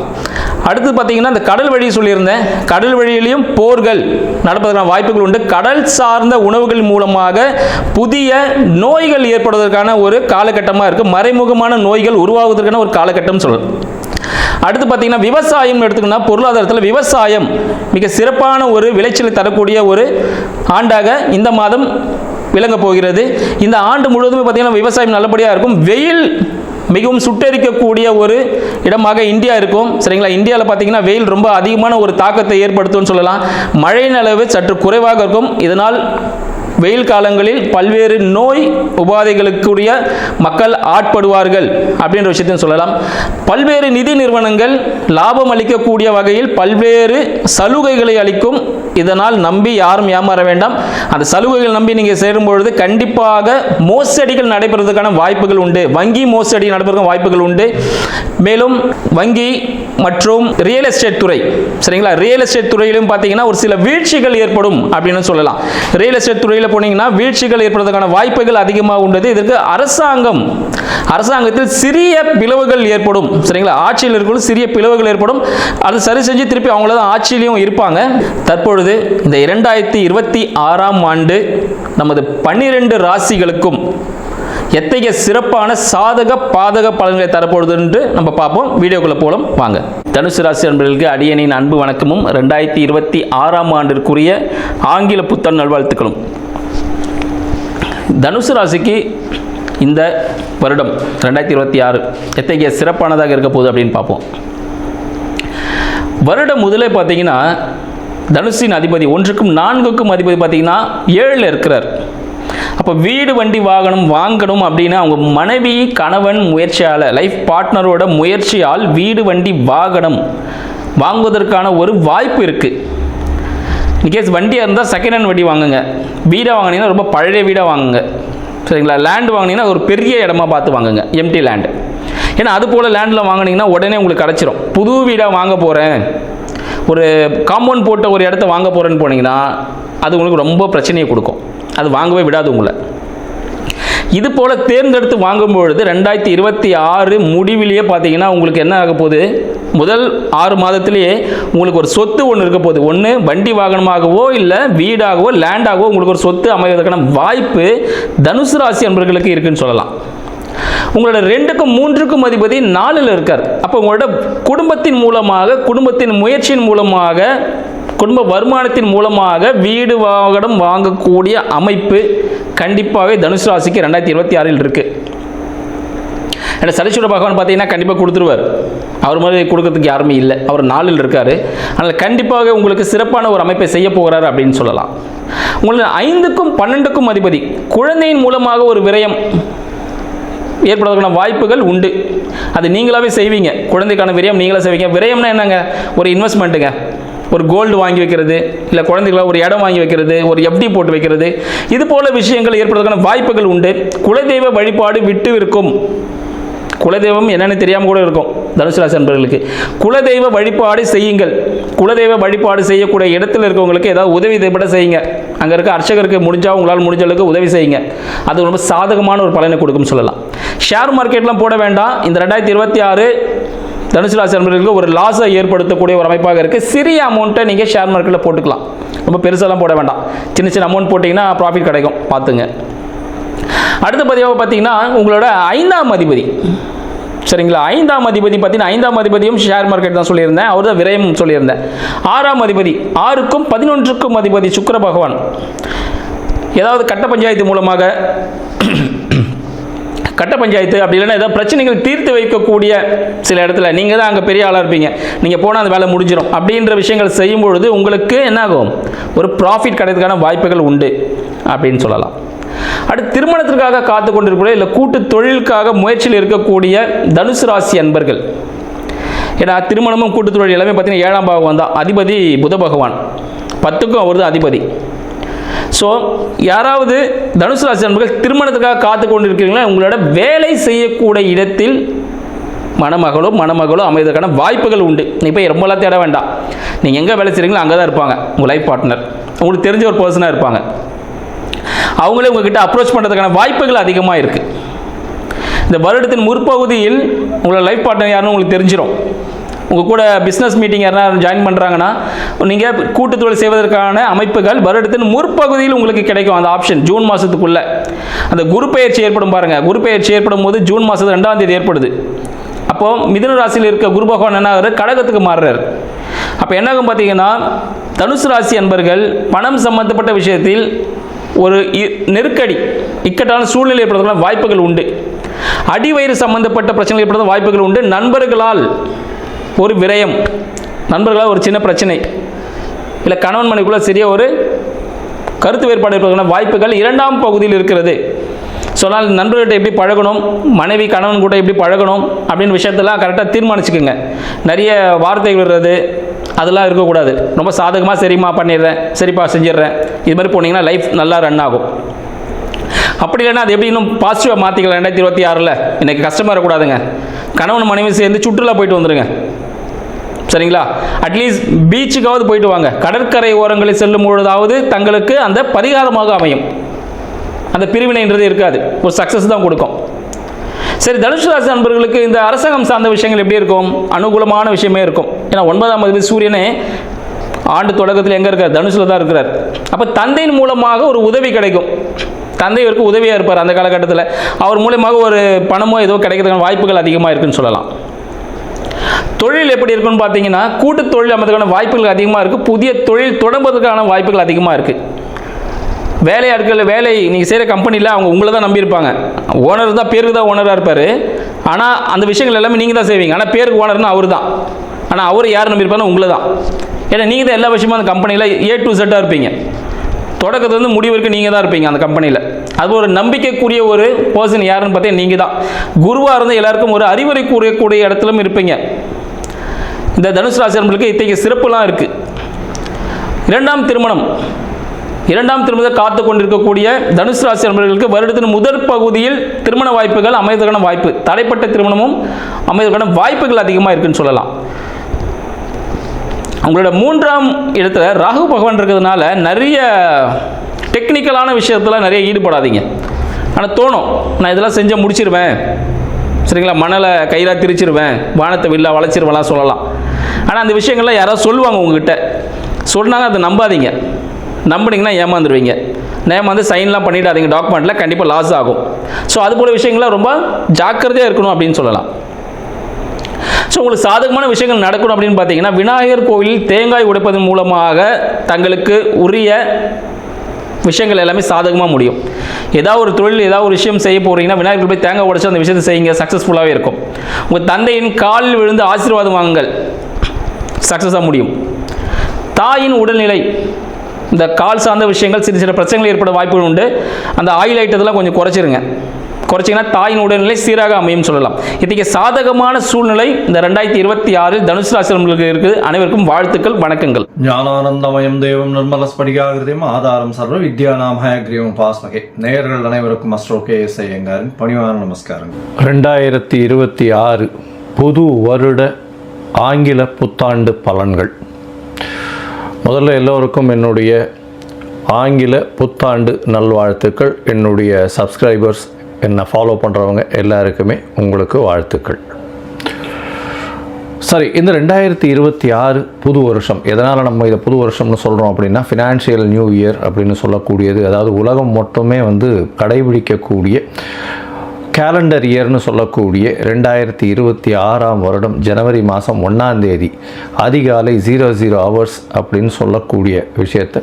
அடுத்து பார்த்தீங்கன்னா இந்த கடல் வழி சொல்லியிருந்தேன். கடல் வழியிலையும் போர்கள் நடப்பதற்கான வாய்ப்புகள் உண்டு. கடல் சார்ந்த உணவுகள் மூலமாக புதிய நோய்கள் ஏற்படுவதற்கான ஒரு காலகட்டமாக இருக்குது. மறைமுகமான நோய்கள் உருவாகுவதற்கான ஒரு காலகட்டம் சொல்லலாம். அடுத்து பார்த்தீங்கன்னா விவசாயம் எடுத்துக்கணும்னா பொருளாதாரத்தில் விவசாயம் மிக சிறப்பான ஒரு விளைச்சலை தரக்கூடிய ஒரு ஆண்டாக இந்த மாதம் விளங்க போகிறது. இந்த ஆண்டு முழுவதுமே பார்த்தீங்கன்னா விவசாயம் நல்லபடியாக இருக்கும். வெயில் மிகவும் சுட்டெரிக்கக்கூடிய ஒரு இடமாக இந்தியா இருக்கும். சரிங்களா? இந்தியாவில் பார்த்தீங்கன்னா வெயில் ரொம்ப அதிகமான ஒரு தாக்கத்தை ஏற்படுத்தும்னு சொல்லலாம். மழையின் அளவு சற்று குறைவாக இருக்கும். இதனால் வெயில் காலங்களில் பல்வேறு நோய் உபாதைகளுக்குரிய மக்கள் ஆட்படுவார்கள் அப்படின்ற விஷயத்தையும் சொல்லலாம். பல்வேறு நிதி நிறுவனங்கள் லாபம் அளிக்கக்கூடிய வகையில் பல்வேறு சலுகைகளை அளிக்கும். இதனால் நம்பி யாரும் ஏமாற வேண்டாம். அந்த சலுகைகள் நம்பி நீங்கள் சேரும்பொழுது கண்டிப்பாக மோசடிகள் நடைபெறுவதற்கான வாய்ப்புகள் உண்டு. வங்கி மோசடி நடைபெறுவதற்கான வாய்ப்புகள் உண்டு. மேலும் வங்கி மற்றும் ரியல் எஸ்டேட் துறை, சரிங்களா? ரியல் எஸ்டேட் துறையிலும் பார்த்தீங்கன்னா ஒரு சில வீழ்ச்சிகள் ஏற்படும் அப்படின்னு சொல்லலாம். ரியல் எஸ்டேட் துறையில் போனீங்கன்னா வீழ்ச்சிகள் ஏற்படுவதற்கான வாய்ப்புகள் அதிகமாக உள்ளது. இதற்கு அரசாங்கத்தில் சிறிய பிளவுகள் ஏற்படும். சரிங்களா? ஆட்சியில் இருக்கும் சிறிய பிளவுகள் ஏற்படும். அது சரி செஞ்சு திருப்பி அவங்கள தான் ஆட்சியிலையும் இருப்பாங்க. தற்பொழுது இந்த 2026ஆம் ஆண்டு நமது 12 ராசிகளுக்கும் எத்தகைய சிறப்பான சாதக பாதக பலன்களை தரப்போகுது என்று நம்ம பார்ப்போம். வீடியோக்குள்ள போலாம் வாங்க. தனுசு ராசி நண்பர்களுக்கு அடியனின் அன்பு வணக்கமும் 2026ஆம் ஆண்டிற்குரிய ஆங்கில புத்தாண்டு நல்வாழ்த்துக்களும். தனுசு ராசிக்கு இந்த வருடம் 2026 எத்தகைய சிறப்பானதாக இருக்க போகுது அப்படின்னு பார்ப்போம். வருடம் முதலே பார்த்தீங்கன்னா தனுசின் அதிபதி 1க்கும் 4க்கும் அதிபதி பார்த்தீங்கன்னா 7ல் இருக்கிறார். அப்போ வீடு வண்டி வாகனம் வாங்கணும் அப்படின்னா அவங்க மனைவி கணவன் முயற்சியால் லைஃப் பார்ட்னரோட முயற்சியால் வீடு வண்டி வாகனம் வாங்குவதற்கான ஒரு வாய்ப்பு இருக்குது. இன்கேஸ் வண்டியாக இருந்தால் செகண்ட் ஹேண்ட் வண்டி வாங்குங்க. வீடாக வாங்கினீங்கன்னா ரொம்ப பழைய வீடாக வாங்குங்க. சரிங்களா? லேண்டு வாங்கினீங்கன்னா ஒரு பெரிய இடமா பார்த்து வாங்குங்க, எம்டி லேண்டு. ஏன்னா அது போல் லேண்டில் வாங்கினீங்கன்னா உடனே உங்களுக்கு கிடச்சிரும். புது வீடாக வாங்க போகிறேன், ஒரு காம்பவுண்ட் போட்ட ஒரு இடத்த வாங்க போகிறேன்னு போனீங்கன்னா அது உங்களுக்கு ரொம்ப பிரச்சனையை கொடுக்கும். அது வாங்கவே விடாது உங்களை. இது போல் தேர்ந்தெடுத்து வாங்கும்பொழுது 2026 முடிவிலேயே பார்த்தீங்கன்னா உங்களுக்கு என்ன ஆக போகுது, முதல் 6 மாதத்திலேயே உங்களுக்கு ஒரு சொத்து ஒன்று இருக்க போகுது. ஒன்று வண்டி வாகனமாகவோ இல்லை வீடாகவோ லேண்டாகவோ உங்களுக்கு ஒரு சொத்து அமைவதற்கான வாய்ப்பு தனுசு ராசி அன்பர்களுக்கு இருக்குன்னு சொல்லலாம். உங்களோட 2க்கும் 3க்கும் அதிபதி 4ல் இருக்கார். அப்போ உங்களோட குடும்பத்தின் மூலமாக, குடும்பத்தின் முயற்சியின் மூலமாக, குடும்ப வருமானத்தின் மூலமாக வீடு வாகனம் வாங்கக்கூடிய அமைப்பு கண்டிப்பாகவே தனுசு ராசிக்கு 2026 இருக்கு. ஏன்னா சனீஸ்வர பகவான் பார்த்தீங்கன்னா கண்டிப்பாக கொடுத்துருவார். அவர் மாதிரி கொடுக்கறதுக்கு யாருமே இல்லை. அவர் 4ல் இருக்கார். அதனால் கண்டிப்பாக உங்களுக்கு சிறப்பான ஒரு அமைப்பை செய்ய போகிறார் அப்படின்னு சொல்லலாம். உங்களுக்கு 5க்கும் 12க்கும் அதிபதி குழந்தையின் மூலமாக ஒரு விரயம் ஏற்படுவதற்கான வாய்ப்புகள் உண்டு. அது நீங்களாவே செய்வீங்க. குழந்தைக்கான விரயம் நீங்களாக செய்வீங்க. விரயம்னா என்னங்க, ஒரு இன்வெஸ்ட்மெண்ட்டுங்க. ஒரு கோல்டு வாங்கி வைக்கிறது, இல்லை குழந்தைகளை ஒரு இடம் வாங்கி வைக்கிறது, ஒரு எஃப்டி போட்டு வைக்கிறது, இது போல விஷயங்கள் ஏற்படுவதற்கான வாய்ப்புகள் உண்டு. குலதெய்வ வழிபாடு விட்டு இருக்கும். குலதெய்வம் என்னன்னு தெரியாமல் கூட இருக்கும் தனுசு ராசி நண்பர்களுக்கு. குலதெய்வ வழிபாடு செய்யுங்கள். குலதெய்வ வழிபாடு செய்யக்கூடிய இடத்துல இருக்கவங்களுக்கு ஏதாவது உதவி தேவைப்பட செய்யுங்க. அங்கே இருக்க அர்ச்சகருக்கு முடிஞ்சால் உங்களால் முடிஞ்ச அளவுக்கு உதவி செய்யுங்க. அது ரொம்ப சாதகமான ஒரு பலனை கொடுக்கும்னு சொல்லலாம். ஷேர் மார்க்கெட்லாம் போட வேண்டாம். இந்த 2026 தனுசு ராசி நண்பர்களுக்கு ஒரு லாஸை ஏற்படுத்தக்கூடிய ஒரு அமைப்பாக இருக்குது. சிறிய அமௌண்ட்டை நீங்கள் ஷேர் மார்க்கெட்டில் போட்டுக்கலாம். ரொம்ப பெருசாலாம் போட வேண்டாம். சின்ன சின்ன அமௌண்ட் போட்டிங்கன்னா ப்ராஃபிட் கிடைக்கும், பார்த்துங்க. அடுத்த பதிவாக பார்த்தீங்கன்னா உங்களோட 5ஆம் அதிபதி, சரிங்களா? 5ஆம் அதிபதி பார்த்தீங்கன்னா 5ஆம் அதிபதியும் ஷேர் மார்க்கெட் தான் சொல்லியிருந்தேன். அவர் தான் விரயம் சொல்லியிருந்தேன். 6ஆம் அதிபதி 6க்கும் 11க்கும் அதிபதி சுக்கிர பகவான் ஏதாவது கட்ட பஞ்சாயத்து மூலமாக, கட்ட பஞ்சாயத்து அப்படி இல்லைன்னா ஏதாவது பிரச்சனைகள் தீர்த்து வைக்கக்கூடிய சில இடத்துல நீங்கள் தான் அங்கே பெரிய ஆளாக இருப்பீங்க, நீங்கள் போனால் அந்த வேலை முடிஞ்சிடும் அப்படின்ற விஷயங்கள் செய்யும் பொழுது உங்களுக்கு என்னாகும், ஒரு ப்ராஃபிட் கிடைக்கிறதுக்கான வாய்ப்புகள் உண்டு அப்படின்னு சொல்லலாம். அடுத்து திருமணத்திற்காக காத்து கொண்டிருக்கக்கூடிய இல்லை கூட்டு தொழிலுக்காக முயற்சியில் இருக்கக்கூடிய தனுசு ராசி அன்பர்கள், ஏன்னா திருமணமும் கூட்டு தொழில் எல்லாமே பார்த்தீங்கன்னா 7ஆம் பாவம் தான். அதிபதி புத பகவான், 10க்கும் அவர் தான் அதிபதி. ஸோ யாராவது தனுசு ராசி நண்பர்கள் திருமணத்துக்காக காத்து கொண்டு இருக்கிறீங்களா, உங்களோட வேலை செய்யக்கூடிய இடத்தில் மணமகளோ அமைவதற்கான வாய்ப்புகள் உண்டு. நீங்கள் போய் ரொம்பலாம் தேட வேண்டாம். நீங்கள் எங்கே வேலை செய்கிறீங்களோ அங்கே தான் இருப்பாங்க உங்கள் லைஃப் பார்ட்னர். உங்களுக்கு தெரிஞ்ச ஒரு பர்சனாக இருப்பாங்க. அவங்களே உங்ககிட்ட அப்ரோச் பண்ணுறதுக்கான வாய்ப்புகள் அதிகமாக இருக்குது. இந்த வருடத்தின் முற்பகுதியில் உங்களோட லைஃப் பார்ட்னர் யாருன்னு உங்களுக்கு தெரிஞ்சிடும். உங்கள் கூட பிஸ்னஸ் மீட்டிங் யாராவது ஜாயின் பண்ணுறாங்கன்னா நீங்கள் கூட்டுத்தொழில் செய்வதற்கான அமைப்புகள் வருடத்தின் முற்பகுதியில் உங்களுக்கு கிடைக்கும் அந்த ஆப்ஷன். ஜூன் மாதத்துக்குள்ளே அந்த குரு பெயர்ச்சி ஏற்படும் பாருங்கள். குரு பெயர்ச்சி ஏற்படும் போது ஜூன் மாதம் 2ஆம் தேதி ஏற்படுது. அப்போது மிதுன ராசியில் இருக்க குரு பகவான் என்ன ஆகுறாரு, கடகத்துக்கு மாறுறாரு. அப்போ என்னாகும் பார்த்தீங்கன்னா, தனுசு ராசி அன்பர்கள் பணம் சம்பந்தப்பட்ட விஷயத்தில் ஒரு நெருக்கடி இக்கட்டான சூழ்நிலை ஏற்படுறதுக்கான வாய்ப்புகள் உண்டு. அடிவயிறு சம்பந்தப்பட்ட பிரச்சனைகள் ஏற்படுற வாய்ப்புகள் உண்டு. நண்பர்களால் ஒரு விரயம், நண்பர்களால் ஒரு சின்ன பிரச்சனை, இல்லை கணவன் மனைவிக்குள்ள சிறிய ஒரு கருத்து வேறுபாடு ஏற்படுறதுக்கான வாய்ப்புகள் 2ஆம் பகுதியில் இருக்கிறது. சொன்னால் நண்பர்கள்ட்ட எப்படி பழகணும், மனைவி கணவன் கூட எப்படி பழகணும் அப்படின்னு விஷயத்தெல்லாம் கரெக்டாக தீர்மானிச்சுக்கோங்க. நிறைய வார்த்தைகள் வர்றது அதெல்லாம் இருக்கக்கூடாது. ரொம்ப சாதகமாக சரிம்மா பண்ணிடுறேன், சரிப்பா செஞ்சிடுறேன், இது மாதிரி போனீங்கன்னா லைஃப் நல்லா ரன் ஆகும். அப்படி இல்லைன்னா அது எப்படி இன்னும் பாசிட்டிவாக மாற்றிக்கலாம். 2026 எனக்கு கஷ்டமாக இருக்கக்கூடாதுங்க, கணவன் மனைவி சேர்ந்து சுற்றுலா போயிட்டு வந்துடுங்க, சரிங்களா? அட்லீஸ்ட் பீச்சுக்காவது போயிட்டு வாங்க. கடற்கரை ஓரங்களில் செல்லும் பொழுதாவது தங்களுக்கு அந்த பரிகாரமாக அமையும். அந்த பிரிவினைன்றது இருக்காது, ஒரு சக்ஸஸ் தான் கொடுக்கும். சரி, தனுசு ராசி நண்பர்களுக்கு இந்த அரசாங்கம் சார்ந்த விஷயங்கள் எப்படி இருக்கும்? அனுகூலமான விஷயமே இருக்கும். ஏன்னா 9ஆம் அதிபதி சூரியனே ஆண்டு தொடக்கத்தில் எங்கே இருக்கார்? தனுசில் தான் இருக்கிறார். அப்போ தந்தையின் மூலமாக ஒரு உதவி கிடைக்கும். தந்தை இவருக்கு உதவியாக இருப்பார் அந்த காலகட்டத்தில். அவர் மூலமாக ஒரு பணமோ ஏதோ கிடைக்கிறதுக்கான வாய்ப்புகள் அதிகமாக இருக்குன்னு சொல்லலாம். தொழில் எப்படி இருக்குன்னு பார்த்தீங்கன்னா, கூட்டு தொழில் அமைப்பதற்கான வாய்ப்புகள் அதிகமாக இருக்குது. புதிய தொழில் தொடங்குவதற்கான வாய்ப்புகள் அதிகமாக இருக்குது. வேலையாட்கள் வேலை நீங்கள் செய்கிற கம்பெனியில் அவங்க உங்களை தான் நம்பியிருப்பாங்க. ஓனர் தான், பேருக்கு தான் ஓனராக இருப்பார். ஆனால் அந்த விஷயங்கள் எல்லாமே நீங்கள் தான் செய்வீங்க. ஆனால் பேருக்கு ஓனர்னா அவர் தான். ஆனால் அவர் யார் நம்பியிருப்பாருன்னா உங்களை தான். ஏன்னா நீங்கள் தான் எல்லா விஷயமும் அந்த கம்பெனியில் A to Z இருப்பீங்க. தொடக்கத்துலேருந்து முடிவு வரைக்கும் நீங்கள் தான் இருப்பீங்க அந்த கம்பெனியில். அது ஒரு நம்பிக்கைக்குரிய ஒரு பர்சன் யாருன்னு பார்த்தீங்கன்னா நீங்கள் தான். குருவாக இருந்து எல்லாருக்கும் ஒரு அறிவுரை கூறக்கூடிய இடத்துலையும் இருப்பீங்க. இந்த தனுசு ராசி நண்பர்களுக்கு இத்தகைய சிறப்புலாம் இருக்குது. இரண்டாம் திருமணத்தை காத்து கொண்டிருக்கக்கூடிய தனுசு ராசி நண்பர்களுக்கு வருடத்தின் முதல் பகுதியில் திருமண வாய்ப்புகள் அமைவதற்கான வாய்ப்பு, தடைப்பட்ட திருமணமும் அமைவதற்கான வாய்ப்புகள் அதிகமாக இருக்குன்னு சொல்லலாம். உங்களோட 3ஆம் இடத்துல ராகு பகவான் இருக்கிறதுனால நிறைய டெக்னிக்கலான விஷயத்தில் நிறைய ஈடுபடாதீங்க. ஆனால் தோணும், நான் இதெல்லாம் செஞ்சு முடிச்சிருவேன், சரிங்களா, மணலை கயிறாக திரிச்சிருவேன், வானத்தை வில்லா வளைச்சிருவேன்லாம் சொல்லலாம். ஆனால் அந்த விஷயங்கள்லாம் யாராவது சொல்லுவாங்க உங்ககிட்ட, சொன்னாங்க அதை நம்பாதீங்க. நம்பினீங்கன்னா ஏமாந்துருவீங்க. ஏமாந்து சைன்லாம் பண்ணிடாதீங்க. டாக்குமெண்ட்டில் கண்டிப்பாக லாஸ் ஆகும். ஸோ அது போல விஷயங்கள்லாம் ரொம்ப ஜாக்கிரதையாக இருக்கணும் அப்படின்னு சொல்லலாம். ஸோ உங்களுக்கு சாதகமான விஷயங்கள் நடக்கணும் அப்படின்னு பார்த்தீங்கன்னா, விநாயகர் கோவிலில் தேங்காய் உடைப்பதன் மூலமாக தங்களுக்கு உரிய விஷயங்கள் எல்லாமே சாதகமாக முடியும். ஏதாவது ஒரு தொழில், ஏதாவது ஒரு விஷயம் செய்ய போகிறீங்கன்னா விநாயகர் போய் தேங்காய் உடைச்சு அந்த விஷயத்தை செய்யுங்க, சக்ஸஸ்ஃபுல்லாகவே இருக்கும். உங்கள் தந்தையின் காலில் விழுந்து ஆசீர்வாதம் வாங்குங்கள், சக்ஸஸாக முடியும். தாயின் உடல்நிலை, இந்த கால் சார்ந்த விஷயங்கள் சிறு சிறு பிரச்சனைகள் ஏற்பட வாய்ப்புகள் உண்டு. அந்த ஆயில் ஐட்டத்தெல்லாம் கொஞ்சம் குறைச்சிங்கன்னா தாயின் உடல்நிலை சீராக அமையும் சொல்லலாம். இத்தகைய சாதகமான சூழ்நிலை இந்த 2026 தனுசு ராசி நண்பர்களுக்கு இருக்குது. அனைவருக்கும் வாழ்த்துக்கள், வணக்கங்கள். ஞானானந்தமயம் தேவம் நிர்மலஸ்படிகாகிருதியும் ஆதாரம் சர்வ வித்யாநாமயக்ரீவம் பாஸ்மகே. நேயர்கள் அனைவருக்கும் அஸ்ட்ரோ KS ஐயங்காரின் பணிவான நமஸ்காரம். 2026 புது வருட ஆங்கில புத்தாண்டு பலன்கள். முதல்ல எல்லோருக்கும் என்னுடைய ஆங்கில புத்தாண்டு நல்வாழ்த்துக்கள். என்னுடைய சப்ஸ்கிரைபர்ஸ், என்னை ஃபாலோ பண்ணுறவங்க எல்லாருக்குமே உங்களுக்கு வாழ்த்துக்கள். சரி, இந்த 2026 புது வருஷம், எதனால் நம்ம இதை புது வருஷம்னு சொல்கிறோம் அப்படின்னா, ஃபினான்ஷியல் நியூ இயர் அப்படின்னு சொல்லக்கூடியது, அதாவது உலகம் மட்டுமே கடைபிடிக்கக்கூடிய கேலண்டர் இயர்னு சொல்லக்கூடிய 2026 வருடம் ஜனவரி மாதம் 1ஆம் தேதி அதிகாலை 00 hours அப்படின்னு சொல்லக்கூடிய விஷயத்தை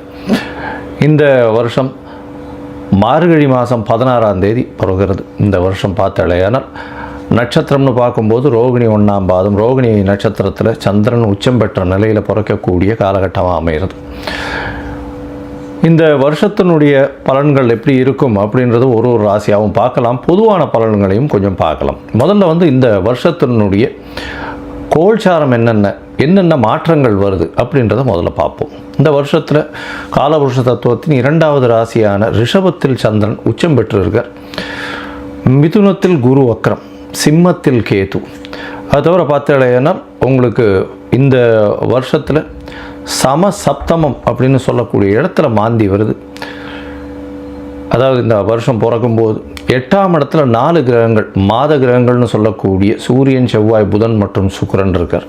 இந்த வருஷம் மார்கழி மாதம் 16ஆம் தேதி பிறகுறது. இந்த வருஷம் பார்த்தாலேயானால் நட்சத்திரம்னு பார்க்கும்போது ரோகிணி 1ஆம் பாதம், ரோகிணி நட்சத்திரத்தில் சந்திரன் உச்சம் பெற்ற நிலையில் பிறக்கக்கூடிய காலகட்டமாக அமைகிறது. இந்த வருஷத்தினுடைய பலன்கள் எப்படி இருக்கும் அப்படின்றது ஒரு ராசியாகவும் பார்க்கலாம், பொதுவான பலன்களையும் கொஞ்சம் பார்க்கலாம். முதல்ல இந்த வருஷத்தினுடைய கோல்சாரம் என்னென்ன மாற்றங்கள் வருது அப்படின்றத முதல்ல பார்ப்போம். இந்த வருஷத்தில் காலபுருஷ தத்துவத்தின் 2வது ராசியான ரிஷபத்தில் சந்திரன் உச்சம் பெற்றிருக்கார். மிதுனத்தில் குரு வக்ரம், சிம்மத்தில் கேது. அது தவிர பார்த்தாலேனா உங்களுக்கு இந்த வருஷத்தில் சமசப்தமம் அப்படின்னு சொல்லக்கூடிய இடத்துல மாந்தி வருது. அதாவது இந்த வருஷம் பிறக்கும்போது 8ஆம் இடத்துல 4 கிரகங்கள், மாத கிரகங்கள்னு சொல்லக்கூடிய சூரியன், செவ்வாய், புதன் மற்றும் சுக்கிரன் இருக்கார்.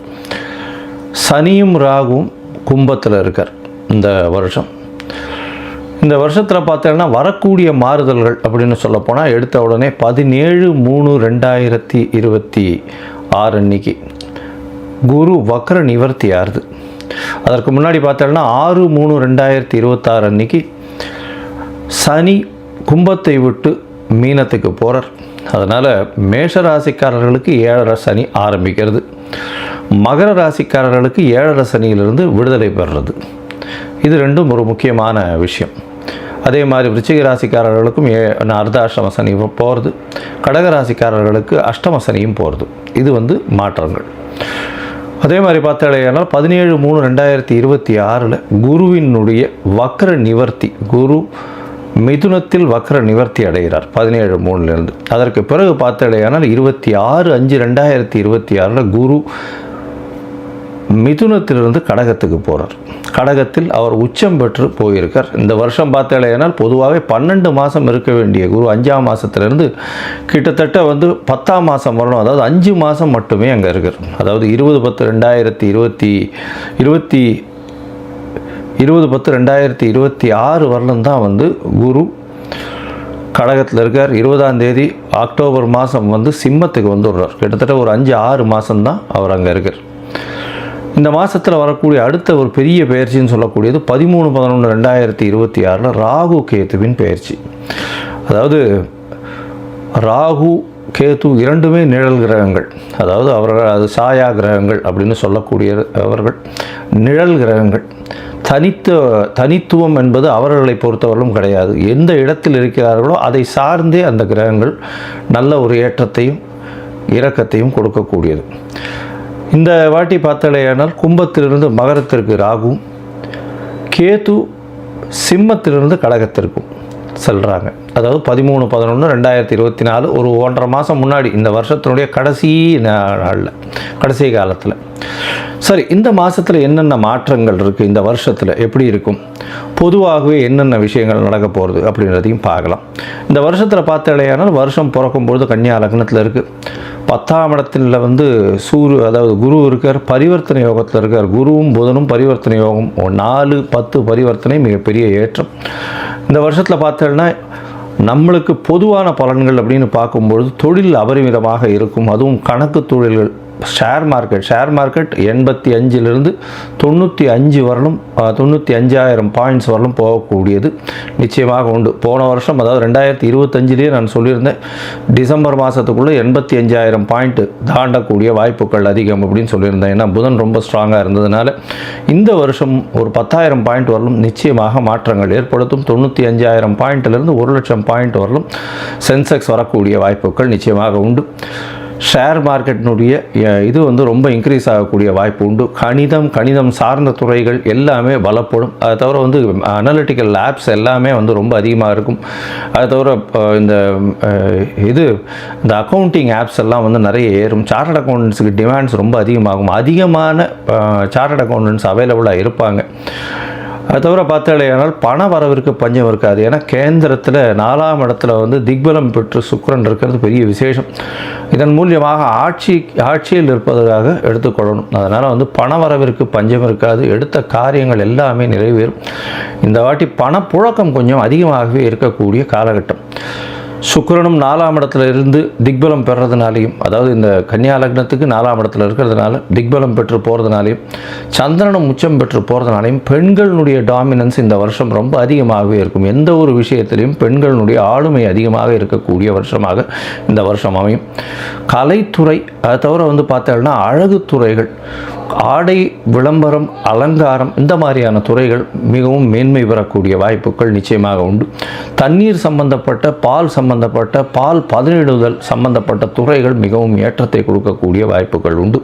சனியும் ராகுவும் கும்பத்தில் இருக்கார் இந்த வருஷம். இந்த வருஷத்தில் பார்த்தீங்கன்னா வரக்கூடிய மாறுதல்கள் அப்படின்னு சொல்லப்போனால் எடுத்த உடனே 17/3/2026 அன்னைக்கு குரு வக்ர நிவர்த்தி ஆறுது. அதற்கு முன்னாடி பார்த்தோன்னா 6/3/2026 அன்னைக்கு சனி கும்பத்தை விட்டு மீனத்துக்கு போகிறார். அதனால் மேஷ ராசிக்காரர்களுக்கு 7.5 சனி ஆரம்பிக்கிறது. மகர ராசிக்காரர்களுக்கு 7.5 சனியிலிருந்து விடுதலை பெறுறது. இது ரெண்டும் ஒரு முக்கியமான விஷயம். அதே மாதிரி விருச்சிக ராசிக்காரர்களுக்கும் அர்த்தாஷ்டம சனி போகிறது. கடக ராசிக்காரர்களுக்கு அஷ்டம சனியும் போகிறது. இது மாற்றங்கள். அதே மாதிரி பார்த்தாலேயானால் 17/3/2026 குருவினுடைய வக்ர நிவர்த்தி, குரு மிதுனத்தில் வக்ர நிவர்த்தி அடைகிறார் 17/3 அதற்கு பிறகு பார்த்தாலேயானால் 26/5/2026 குரு மிதுனத்திலிருந்து கடகத்துக்கு போகிறார். கடகத்தில் அவர் உச்சம் பெற்று போயிருக்கார். இந்த வருஷம் பார்த்தாலேயானால் பொதுவாகவே 12 மாதம் இருக்க வேண்டிய குரு 5ஆம் மாதத்திலிருந்து கிட்டத்தட்ட 10ஆம் மாதம் வரணும். அதாவது 5 மாதம் மட்டுமே அங்கே இருக்கார். அதாவது 20/10/2026 வரலும் தான் குரு கடகத்தில் இருக்கார். 20ஆம் தேதி அக்டோபர் மாதம் சிம்மத்துக்கு வந்துடுறார். கிட்டத்தட்ட ஒரு 5-6 மாதம்தான் அவர் அங்கே இருக்கார். இந்த மாதத்தில் வரக்கூடிய அடுத்த ஒரு பெரிய பயிற்சின்னு சொல்லக்கூடியது 13/11/2026 ராகு கேத்துவின் பயிற்சி. அதாவது ராகு கேது இரண்டுமே நிழல் கிரகங்கள். அதாவது அவர்கள் அது சாயா கிரகங்கள் அப்படின்னு சொல்லக்கூடிய அவர்கள் நிழல் கிரகங்கள். தனித்துவம் என்பது அவர்களை பொறுத்தவரையிலும் கிடையாது. எந்த இடத்தில் இருக்கிறார்களோ அதை சார்ந்தே அந்த கிரகங்கள் நல்ல ஒரு ஏற்றத்தையும் இரக்கத்தையும் கொடுக்கக்கூடியது. இந்த வாட்டி பார்த்தாலேயானால் கும்பத்திலிருந்து மகரத்திற்கு ராகுவும், கேது சிம்மத்திலிருந்து கடகத்திற்கும் செல்கிறாங்க. அதாவது 13/11/2024 ஒரு 1.5 மாதம் முன்னாடி, இந்த வருஷத்தினுடைய கடைசி நாளில், கடைசி காலத்தில். சரி, இந்த மாதத்தில் என்னென்ன மாற்றங்கள் இருக்குது, இந்த வருஷத்தில் எப்படி இருக்கும், பொதுவாகவே என்னென்ன விஷயங்கள் நடக்க போகிறது அப்படின்றதையும் பார்க்கலாம். இந்த வருஷத்தில் பார்த்தாலேயானால் வருஷம் பிறக்கும்பொழுது கன்னியா லக்னத்தில் இருக்குது. 10ஆம் இடத்துல அதாவது குரு இருக்கார், பரிவர்த்தனை யோகத்தில் இருக்கார். குருவும் புதனும் பரிவர்த்தனை யோகம் 4-10 பரிவர்த்தனை மிகப்பெரிய ஏற்றம். இந்த வருஷத்தில் பார்த்தோன்னா நம்மளுக்கு பொதுவான பலன்கள் அப்படின்னு பார்க்கும்பொழுது தொழில் அபரிமிதமாக இருக்கும். அதுவும் கணக்கு தொழில்கள், ஷேர் மார்க்கெட் 85 95 வரலும் 95,000 பாயிண்ட்ஸ் வரலும் போகக்கூடியது நிச்சயமாக உண்டு. போன வருஷம் அதாவது 2025 நான் சொல்லியிருந்தேன், டிசம்பர் மாதத்துக்குள்ளே 85,000 பாயிண்ட் தாண்டக்கூடிய வாய்ப்புகள் அதிகம் அப்படின்னு சொல்லியிருந்தேன். ஏன்னா புதன் ரொம்ப ஸ்ட்ராங்காக இருந்ததுனால இந்த வருஷம் ஒரு 10,000 பாயிண்ட் வரலும் நிச்சயமாக மாற்றங்கள் ஏற்படுத்தும். 95,000 பாயிண்ட்டிலிருந்து 1,00,000 பாயிண்ட் வரலும் சென்செக்ஸ் வரக்கூடிய வாய்ப்புகள் நிச்சயமாக உண்டு. ஷேர் மார்க்கெட்டினுடைய இது ரொம்ப இன்க்ரீஸ் ஆகக்கூடிய வாய்ப்பு உண்டு. கணிதம் சார்ந்த துறைகள் எல்லாமே பலப்படும். அதை தவிர அனலிட்டிக்கல் லேப்ஸ் எல்லாமே ரொம்ப அதிகமாக இருக்கும். அதை தவிர இந்த அக்கௌண்டிங் ஆப்ஸ் எல்லாம் நிறைய ஏறும். சார்ட்டர்ட் அக்கௌண்டன்ஸுக்கு டிமாண்ட்ஸ் ரொம்ப அதிகமாகும். அதிகமான சார்ட்டர்ட் அக்கௌண்டன்ஸ் அவைலபிளாக இருப்பாங்க. அது தவிர பார்த்தாலேயானால் பண வரவிற்கு பஞ்சம் இருக்காது. ஏன்னா கேந்திரத்தில் 4ஆம் இடத்துல திக்பலம் பெற்று சுக்கிரன் இருக்கிறது பெரிய விசேஷம். இதன் மூலியமாக ஆட்சியில் இருப்பதற்காக எடுத்துக்கொள்ளணும். அதனால் பண வரவிற்கு பஞ்சம் இருக்காது. எடுத்த காரியங்கள் எல்லாமே நிறைவேறும். இந்த வாட்டி பணப்புழக்கம் கொஞ்சம் அதிகமாகவே இருக்கக்கூடிய காலகட்டம். சுக்கிரனும் 4ஆம் இடத்துல இருந்து திக்பலம் பெறதுனாலையும், அதாவது இந்த கன்னியா லக்னத்துக்கு 4ஆம் இடத்துல இருக்கிறதுனால திக்பலம் பெற்று போகிறதுனாலையும், சந்திரனும் உச்சம் பெற்று போகிறதுனாலையும் பெண்களுடைய டாமினன்ஸ் இந்த வருஷம் ரொம்ப அதிகமாகவே இருக்கும். எந்த ஒரு விஷயத்திலையும் பெண்களுடைய ஆளுமை அதிகமாக இருக்கக்கூடிய வருஷமாக இந்த வருஷம் அமையும். கலைத்துறை, அதை தவிர பார்த்தோம்னா அழகு துறைகள், ஆடை விளம்பரம், அலங்காரம், இந்த மாதிரியான துறைகள் மிகவும் மேன்மை பெறக்கூடிய வாய்ப்புகள் நிச்சயமாக உண்டு. தண்ணீர் சம்பந்தப்பட்ட, பால் பதனிடுதல் சம்பந்தப்பட்ட துறைகள் மிகவும் ஏற்றத்தை கொடுக்கக்கூடிய வாய்ப்புகள் உண்டு.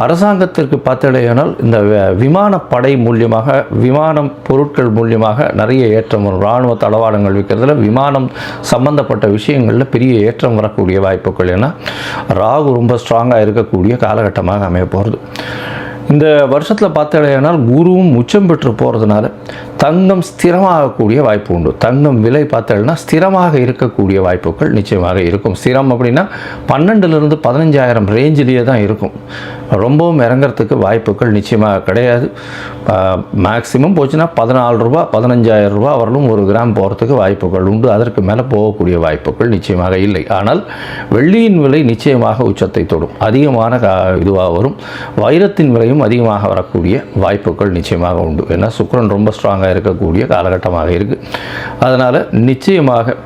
அரசாங்கத்திற்கு பார்த்தடையானால் இந்த விமானப்படை மூலியமாக, விமானம் பொருட்கள் மூலியமாக நிறைய ஏற்றம் வரும். இராணுவ தளவாடங்கள் விற்கிறதுல விமானம் சம்பந்தப்பட்ட விஷயங்களில் பெரிய ஏற்றம் வரக்கூடிய வாய்ப்புகள். ஏன்னா ராகு ரொம்ப ஸ்ட்ராங்காக இருக்கக்கூடிய காலகட்டமாக அமைய போகிறது. இந்த வருஷத்தில் பார்த்தடையானால் குருவும் உச்சம் பெற்று போகிறதுனால தங்கம் ஸ்திரமாகக்கூடிய வாய்ப்பு உண்டு. தங்கம் விலை பார்த்தோம்னா ஸ்திரமாக இருக்கக்கூடிய வாய்ப்புகள் நிச்சயமாக இருக்கும். ஸ்திரம் அப்படின்னா 12,000 15,000 ரேஞ்சிலேயே தான் இருக்கும். ரொம்பவும் இறங்கிறதுக்கு வாய்ப்புகள் நிச்சயமாக கிடையாது. மேக்ஸிமம் போச்சுன்னா 14 ரூபா 15,000 ரூபா வரலும் 1 கிராம் போகிறதுக்கு வாய்ப்புகள் உண்டு. அதற்கு மேலே போகக்கூடிய வாய்ப்புகள் நிச்சயமாக இல்லை. ஆனால் வெள்ளியின் விலை நிச்சயமாக உச்சத்தை தொடும், அதிகமான இதுவாக வரும். வைரத்தின் விலையும் அதிகமாக வரக்கூடிய வாய்ப்புகள் நிச்சயமாக உண்டு. ஏன்னா சுக்கிரன் ரொம்ப ஸ்ட்ராங்காக இருக்கக்கூடிய காலகட்டமாக இருக்குது. அதனால் நிச்சயமாக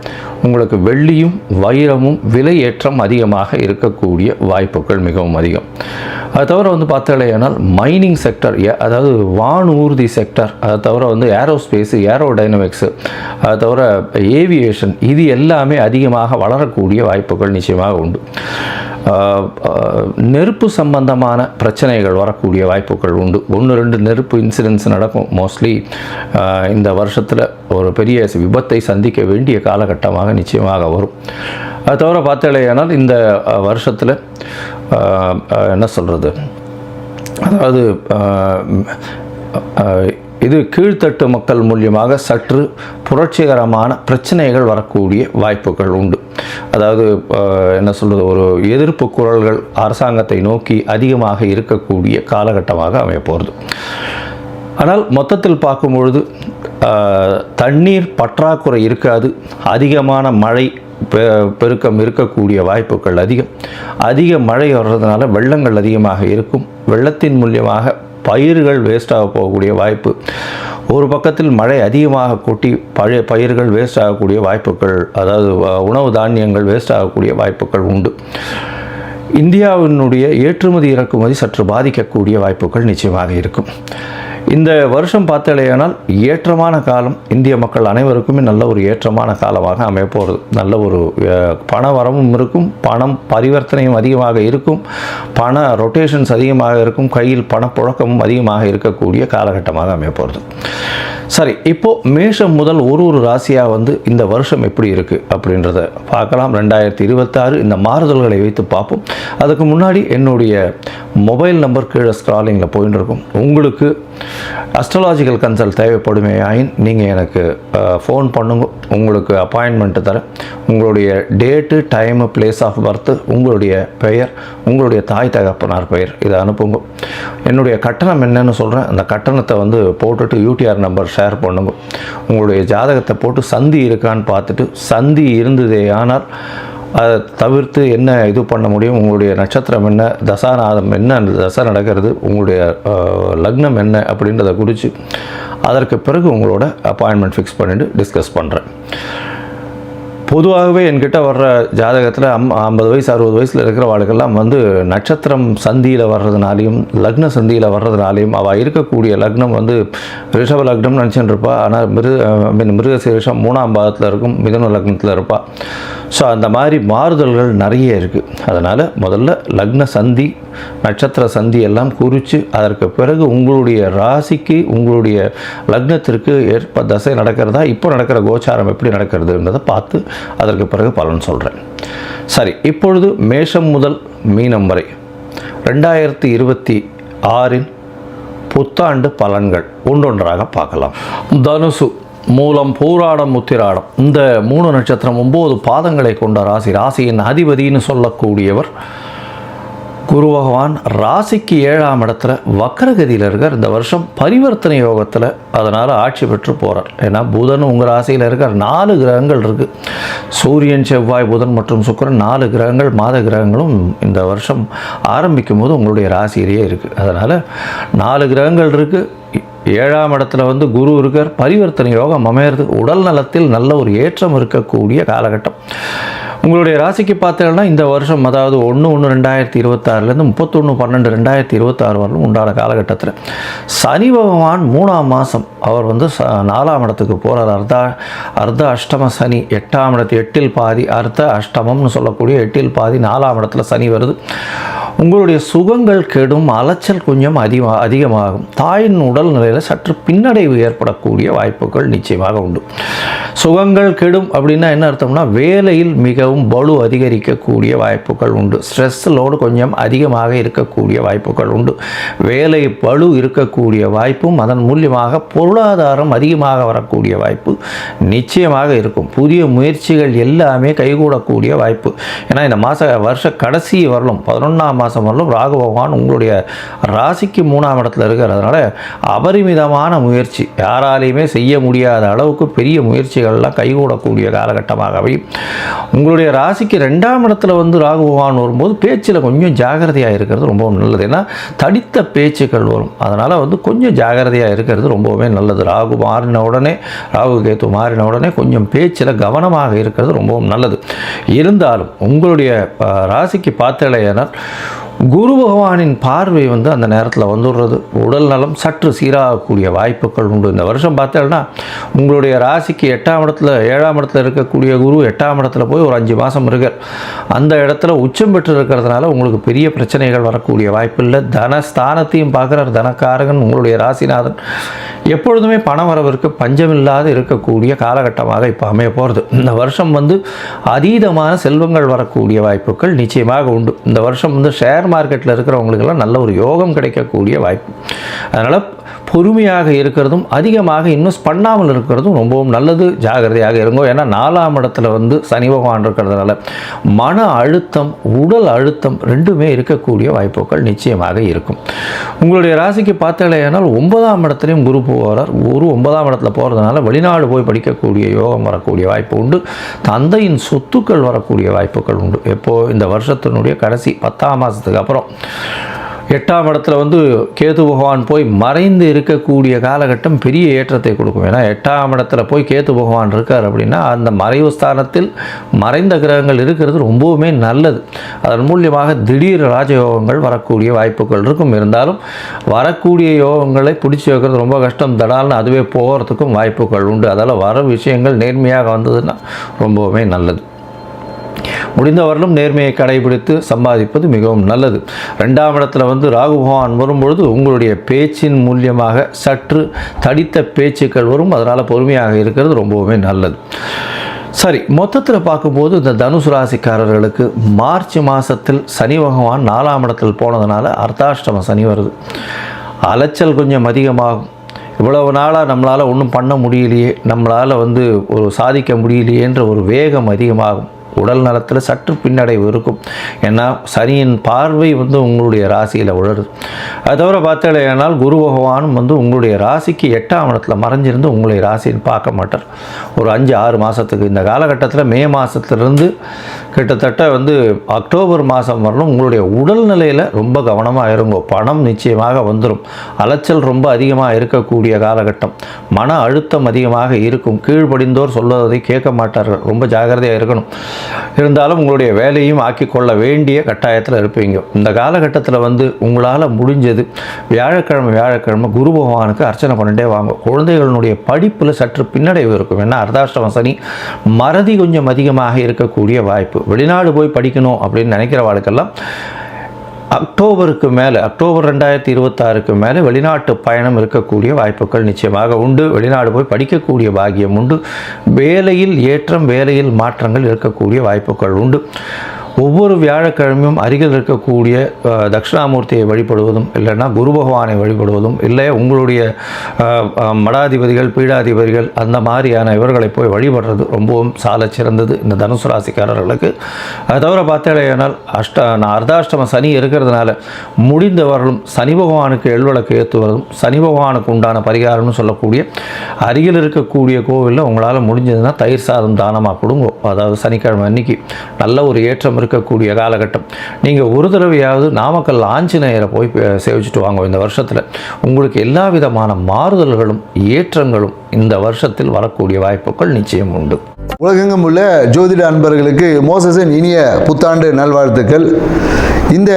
உங்களுக்கு வெள்ளியும் வைரமும் விலை ஏற்றம் அதிகமாக இருக்கக்கூடிய வாய்ப்புகள் மிகவும் அதிகம். அது தவிர பார்த்தாலேயானால் மைனிங் செக்டர், அதாவது வானூர்தி செக்டர், அதை தவிர ஏரோஸ்பேஸு, ஏரோடைனமிக்ஸு, அதை தவிர ஏவியேஷன், இது எல்லாமே அதிகமாக வளரக்கூடிய வாய்ப்புகள் நிச்சயமாக உண்டு. நெருப்பு சம்பந்தமான பிரச்சனைகள் வரக்கூடிய வாய்ப்புகள் உண்டு. 1-2 நெருப்பு இன்சிடென்ட்ஸ் நடக்கும். மோஸ்ட்லி இந்த வருஷத்தில் ஒரு பெரிய விபத்தை சந்திக்க வேண்டிய காலகட்டமாக நிச்சயமாக வரும். அது தவிர பார்த்தாலேயானால் இந்த வருஷத்தில் என்ன சொல்கிறது, அதாவது இது கீழ்த்தட்டு மக்கள் மூலியமாக சற்று புரட்சிகரமான பிரச்சனைகள் வரக்கூடிய வாய்ப்புகள் உண்டு. அதாவது என்ன சொல்கிறது, ஒரு எதிர்ப்பு குரல்கள் அரசாங்கத்தை நோக்கி அதிகமாக இருக்கக்கூடிய காலகட்டமாக அமையப்போகிறது. ஆனால் மொத்தத்தில் பார்க்கும் பொழுது தண்ணீர் பற்றாக்குறை இருக்காது. அதிகமான மழை பெருக்கம் இருக்கக்கூடிய வாய்ப்புகள் அதிக மழை வர்றதுனால வெள்ளங்கள் அதிகமாக இருக்கும். வெள்ளத்தின் மூலியமாக பயிர்கள் வேஸ்டாக போகக்கூடிய வாய்ப்பு. ஒரு பக்கத்தில் மழை அதிகமாக கொட்டி பயிர்கள் வேஸ்ட் ஆகக்கூடிய வாய்ப்புகள், அதாவது உணவு தானியங்கள் வேஸ்ட் ஆகக்கூடிய வாய்ப்புகள் உண்டு. இந்தியாவினுடைய ஏற்றுமதி இறக்குமதி சற்று பாதிக்கக்கூடிய வாய்ப்புகள் நிச்சயமாக இருக்கும். இந்த வருஷம் பார்த்தாலேயானால் ஏற்றமான காலம், இந்திய மக்கள் அனைவருக்குமே நல்ல ஒரு ஏற்றமான காலமாக அமையப்போகிறது. நல்ல ஒரு பண வரவும் இருக்கும், பணம் பரிவர்த்தனையும் அதிகமாக இருக்கும், பண ரொட்டேஷன்ஸ் அதிகமாக இருக்கும், கையில் பணப்புழக்கமும் அதிகமாக இருக்கக்கூடிய காலகட்டமாக அமையப்போகிறது. சரி, இப்போது மேஷம் முதல் ஒரு ராசியாக இந்த வருஷம் எப்படி இருக்குது அப்படின்றத பார்க்கலாம். 2026 இந்த மாறுதல்களை வைத்து பார்ப்போம். அதுக்கு முன்னாடி என்னுடைய மொபைல் நம்பர் கீழே ஸ்க்ராலிங்கில் போயின்னு இருக்கும். உங்களுக்கு அஸ்ட்ராலாஜிக்கல் கன்சல்ட் தேவைப்படுமே ஆயின் நீங்கள் எனக்கு ஃபோன் பண்ணுங்க. உங்களுக்கு அப்பாயின்மெண்ட்டு தரேன். உங்களுடைய date, time, place of birth, உங்களுடைய பெயர், உங்களுடைய தாய் தகப்பனார் பெயர், இதை அனுப்புங்க. என்னுடைய கட்டணம் என்னன்னு சொல்கிறேன். அந்த கட்டணத்தை போட்டுட்டு யூடிஆர் நம்பர் ஷேர் பண்ணுங்க. உங்களுடைய ஜாதகத்தை போட்டு சந்தி இருக்கான்னு பார்த்துட்டு, சந்தி இருந்ததே ஆனால் அதை தவிர்த்து என்ன இது பண்ண முடியும், உங்களுடைய நட்சத்திரம் என்ன, தசாநாதம் என்ன, அந்த தசை நடக்கிறது, உங்களுடைய லக்னம் என்ன அப்படின்றத குறித்து அதற்கு பிறகு உங்களோட அப்பாயின்மெண்ட் ஃபிக்ஸ் பண்ணிவிட்டு டிஸ்கஸ் பண்ணுறேன். பொதுவாகவே என்கிட்ட வர்ற ஜாதகத்தில் 50 வயசு 60 வயசில் இருக்கிற வாழ்க்கெல்லாம் நட்சத்திரம் சந்தியில் வர்றதுனாலையும் லக்ன சந்தியில் வர்றதுனாலையும் அவள் இருக்கக்கூடிய லக்னம் ரிஷப லக்னம் நினச்சின்னு இருப்பாள். ஆனால் மிருகசீரிஷம் 3ஆம் பாதத்தில் இருக்கும், மிதுன லக்னத்தில் இருப்பாள். ஸோ அந்த மாதிரி மாறுதல்கள் நிறைய இருக்குது. அதனால் முதல்ல லக்ன சந்தி, நட்சத்திர சந்தி எல்லாம் குறித்து அதற்கு பிறகு உங்களுடைய ராசிக்கு, உங்களுடைய லக்னத்திற்கு ஏற்ப தசை நடக்கிறதா, இப்போ நடக்கிற கோச்சாரம் எப்படி நடக்கிறதுன்றதை பார்த்து அதற்கு பிறகு பலன் சொல்கிறேன். சரி, இப்பொழுது மேஷம் முதல் மீனம் வரை 2026 புத்தாண்டு பலன்கள் ஒன்றொன்றாக பார்க்கலாம். தனுசு, மூலம், பூராடம், உத்திராடம், இந்த 3 நட்சத்திரம் 9 பாதங்களை கொண்ட ராசி. ராசியின் அதிபதினு சொல்லக்கூடியவர் குரு பகவான். ராசிக்கு 7ஆம் இடத்துல வக்ரகதியில் இருக்கார். இந்த வருஷம் பரிவர்த்தனை யோகத்தில், அதனால் ஆட்சி பெற்று போகிறார். ஏன்னா புதன் உங்கள் ராசியில் இருக்கார். 4 கிரகங்கள் இருக்குது. சூரியன், செவ்வாய், புதன் மற்றும் சுக்கிரன் 4 கிரகங்கள், மாத கிரகங்களும் இந்த வருஷம் ஆரம்பிக்கும் போது உங்களுடைய ராசியிலேயே இருக்குது. அதனால் 4 கிரகங்கள் இருக்குது. 7ஆம் இடத்துல குரு இருக்கார். பரிவர்த்தனை யோகம் அமையிறது. உடல் நலத்தில் நல்ல ஒரு ஏற்றம் இருக்கக்கூடிய காலகட்டம். உங்களுடைய ராசிக்கு பார்த்தீங்கன்னா இந்த வருஷம், அதாவது 1/1/2026 31/12/2026 வரலும் உண்டான காலகட்டத்தில் சனி பகவான் 3ஆம் மாதம் அவர் 4ஆம் இடத்துக்கு போகிறார். அர்த்த அஷ்டம சனி. 8ஆம் இடத்து 8ல் பாதி, அர்த்த அஷ்டமம்னு சொல்லக்கூடிய 8ல் பாதி 4ஆம் இடத்துல சனி வருது. உங்களுடைய சுகங்கள் கெடும், அலைச்சல் கொஞ்சம் அதிகமாகும். தாயின் உடல்நிலையில் சற்று பின்னடைவு ஏற்படக்கூடிய வாய்ப்புகள் நிச்சயமாக உண்டு. சுகங்கள் கெடும் அப்படின்னா என்ன அர்த்தம்னா, வேலையில் மிகவும் பளு அதிகரிக்கக்கூடிய வாய்ப்புகள் உண்டு. ஸ்ட்ரெஸ் லோடு கொஞ்சம் அதிகமாக இருக்கக்கூடிய வாய்ப்புகள் உண்டு. வேலை பளு இருக்கக்கூடிய வாய்ப்பும் அதன் மூலியமாக பொருளாதாரம் அதிகமாக வரக்கூடிய வாய்ப்பு நிச்சயமாக இருக்கும். புதிய முயற்சிகள் எல்லாமே கைகூடக்கூடிய வாய்ப்பு. ஏன்னா இந்த வருஷ கடைசி வரலும் 11ஆம் மாதம் வரலும் ராகு பகவான் உங்களுடைய ராசிக்கு 3ஆம் இடத்துல இருக்கிறதுனால அபரிமிதமான முயற்சி, யாராலையுமே செய்ய முடியாத அளவுக்கு பெரிய முயற்சிகள்லாம் கைகூடக்கூடிய காலகட்டமாகவே உங்களுடைய ராசிக்கு 2ஆம் இடத்துல ராகு பகவான் வரும்போது பேச்சில் கொஞ்சம் ஜாகிரதையாக இருக்கிறது ரொம்பவும் நல்லது. ஏன்னா தடித்த பேச்சுக்கள் வரும், அதனால் கொஞ்சம் ஜாகிரதையாக இருக்கிறது ரொம்பவுமே நல்லது. ராகு கேத்து மாறின உடனே கொஞ்சம் பேச்சில் கவனமாக இருக்கிறது ரொம்பவும் நல்லது. இருந்தாலும் உங்களுடைய ராசிக்கு பார்த்தலையானால் குரு பகவானின் பார்வை அந்த நேரத்தில் வந்துடுறது உடல் நலம் சற்று சீராகக்கூடிய வாய்ப்புகள் உண்டு. இந்த வருஷம் பார்த்தேன்னா உங்களுடைய ராசிக்கு 8ஆம் இடத்துல 7ஆம் இடத்துல இருக்கக்கூடிய குரு 8ஆம் இடத்துல போய் ஒரு 5 மாதம் இருக்கார். அந்த இடத்துல உச்சம் பெற்று இருக்கிறதுனால உங்களுக்கு பெரிய பிரச்சனைகள் வரக்கூடிய வாய்ப்பு இல்லை. தனஸ்தானத்தையும் பார்க்குறார் தனக்காரகன் உங்களுடைய ராசிநாதன். எப்பொழுதுமே பண வரவிற்கு பஞ்சமில்லாத இருக்கக்கூடிய காலகட்டமாக இப்போ அமைய போகிறது. இந்த வருஷம் அதீதமான செல்வங்கள் வரக்கூடிய வாய்ப்புகள் நிச்சயமாக உண்டு. இந்த வருஷம் ஷேர் மார்க்கெட்டில் இருக்கிறவங்களுக்கெல்லாம் நல்ல ஒரு யோகம் கிடைக்கக்கூடிய வாய்ப்பு. அதனால் பொறுமையாக இருக்கிறதும் அதிகமாக இன்வெஸ்ட் பண்ணாமல் இருக்கிறதும் ரொம்பவும் நல்லது. ஜாகிரதையாக இருங்கோ. ஏன்னா 4ஆம் இடத்துல சனி பகவான் இருக்கிறதுனால மன அழுத்தம், உடல் அழுத்தம் ரெண்டுமே இருக்கக்கூடிய வாய்ப்புகள் நிச்சயமாக இருக்கும். உங்களுடைய ராசிக்கு பார்த்தலையானால் 9ஆம் இடத்துலையும் குரு போகிறார். குரு 9ஆம் இடத்துல போகிறதுனால வெளிநாடு போய் படிக்கக்கூடிய யோகம் வரக்கூடிய வாய்ப்பு உண்டு. தந்தையின் சொத்துக்கள் வரக்கூடிய வாய்ப்புகள் உண்டு. எப்போது இந்த வருஷத்தினுடைய கடைசி 10ஆம் மாதத்துக்கு அப்புறம் 8ஆம் இடத்துல கேது பகவான் போய் மறைந்து இருக்கக்கூடிய காலகட்டம் பெரிய ஏற்றத்தை கொடுக்கும். ஏன்னா 8ஆம் இடத்துல போய் கேது பகவான் இருக்கார் அப்படின்னா அந்த மறைவு ஸ்தானத்தில் மறைந்த கிரகங்கள் இருக்கிறது ரொம்பவுமே நல்லது. அதன் மூலியமாக திடீர் ராஜயோகங்கள் வரக்கூடிய வாய்ப்புகள் இருக்கும். இருந்தாலும் வரக்கூடிய யோகங்களை பிடிச்சி வைக்கிறது ரொம்ப கஷ்டம். தடால்னு அதுவே போகிறதுக்கும் வாய்ப்புகள் உண்டு. அதால் வர விஷயங்கள் நேர்மையாக வந்ததுன்னா ரொம்பவுமே நல்லது. முடிந்தவர்களும் நேர்மையை கடைபிடித்து சம்பாதிப்பது மிகவும் நல்லது. 2ஆம் இடத்துல ராகு பகவான் வரும்பொழுது உங்களுடைய பேச்சின் மூலியமாக சற்று தடித்த பேச்சுக்கள் வரும். அதனால் பொறுமையாக இருக்கிறது ரொம்பவுமே நல்லது. சரி, மொத்தத்தில் பார்க்கும்போது இந்த தனுசு ராசிக்காரர்களுக்கு மார்ச் மாதத்தில் சனி பகவான் 4ஆம் இடத்தில் போனதுனால அர்த்தாஷ்டம சனி வருது. அலைச்சல் கொஞ்சம் அதிகமாகும். இவ்வளவு நாளாக நம்மளால் ஒன்றும் பண்ண முடியலையே, நம்மளால் ஒரு சாதிக்க முடியலையேன்ற ஒரு வேகம் அதிகமாகும். உடல் நலத்தில் சற்று பின்னடைவு இருக்கும். ஏன்னா சனியின் பார்வை உங்களுடைய ராசியில் உழருது. அது தவிர பார்த்தேனால் குரு பகவானும் உங்களுடைய ராசிக்கு 8ஆம் இடத்துல மறைஞ்சிருந்து உங்களுடைய ராசின்னு பார்க்க மாட்டார். ஒரு 5-6 மாதத்துக்கு இந்த காலகட்டத்தில் மே மாதத்துலேருந்து கிட்டத்தட்ட அக்டோபர் மாதம் வரணும் உங்களுடைய உடல்நிலையில் ரொம்ப கவனமாக இருங்கோ. பணம் நிச்சயமாக வந்துடும். அலைச்சல் ரொம்ப அதிகமாக இருக்கக்கூடிய காலகட்டம். மன அழுத்தம் அதிகமாக இருக்கும். கீழ்ப்படிந்தோர் சொல்வதை கேட்க மாட்டார்கள். ரொம்ப ஜாகிரதையாக இருக்கணும். இருந்தாலும் உங்களுடைய வேலையும் ஆக்கிக்கொள்ள வேண்டிய கட்டாயத்தில் இருப்பீங்க. இந்த காலகட்டத்தில் உங்களால் முடிஞ்சது வியாழக்கிழமை குரு பகவானுக்கு அர்ச்சனை பண்ணிட்டே வாங்க. குழந்தைகளுடைய படிப்பில் சற்று பின்னடைவு இருக்கும். ஏன்னா அர்த்தாஷ்டம சனி மறதி கொஞ்சம் அதிகமாக இருக்கக்கூடிய வாய்ப்பு. வெளிநாடு போய் படிக்கணும் அப்படின்னு நினைக்கிறவாளுக்கெல்லாம் அக்டோபருக்கு மேலே, அக்டோபர் 2026க்கு மேலே வெளிநாட்டு பயணம் இருக்கக்கூடிய வாய்ப்புகள் நிச்சயமாக உண்டு. வெளிநாடு போய் படிக்கக்கூடிய பாக்கியம் உண்டு. வேலையில் ஏற்றம், வேலையில் மாற்றங்கள் இருக்கக்கூடிய வாய்ப்புகள் உண்டு. ஒவ்வொரு வியாழக்கிழமையும் அருகில் இருக்கக்கூடிய தட்சிணாமூர்த்தியை வழிபடுவதும், இல்லைன்னா குரு பகவானை வழிபடுவதும், இல்லை உங்களுடைய மடாதிபதிகள், பீடாதிபதிகள் அந்த மாதிரியான இவர்களை போய் வழிபடுறது ரொம்பவும் சால சிறந்தது இந்த தனுசு ராசிக்காரர்களுக்கு. அதை தவிர பார்த்தேனால் அர்த்தாஷ்டம சனி இருக்கிறதுனால முடிந்தவர்களும் சனி பகவானுக்கு எள்விளக்கு ஏற்றுவதும், சனி பகவானுக்கு உண்டான பரிகாரம்னு சொல்லக்கூடிய அருகில் இருக்கக்கூடிய கோவிலில் உங்களால் முடிஞ்சதுன்னா தயிர் சாதம் தானமாக கொடுங்க. அதாவது சனிக்கிழமை அன்னைக்கு நல்ல ஒரு ஏற்றம் இருக்கக்கூடிய காலகட்டம். நீங்கள் ஒரு தடவையாவது நாமக்கல் ஆஞ்சநேயரை போய் சேவிச்சுட்டு வாங்க. இந்த வருஷத்தில் உங்களுக்கு எல்லா விதமான மாறுதல்களும் ஏற்றங்களும் இந்த வருஷத்தில் வரக்கூடிய வாய்ப்புகள் நிச்சயம் உண்டு. உலகெங்கும் உள்ள ஜோதிட அன்பர்களுக்கு மோசஸின் இனிய புத்தாண்டு நல்வாழ்த்துக்கள். இந்த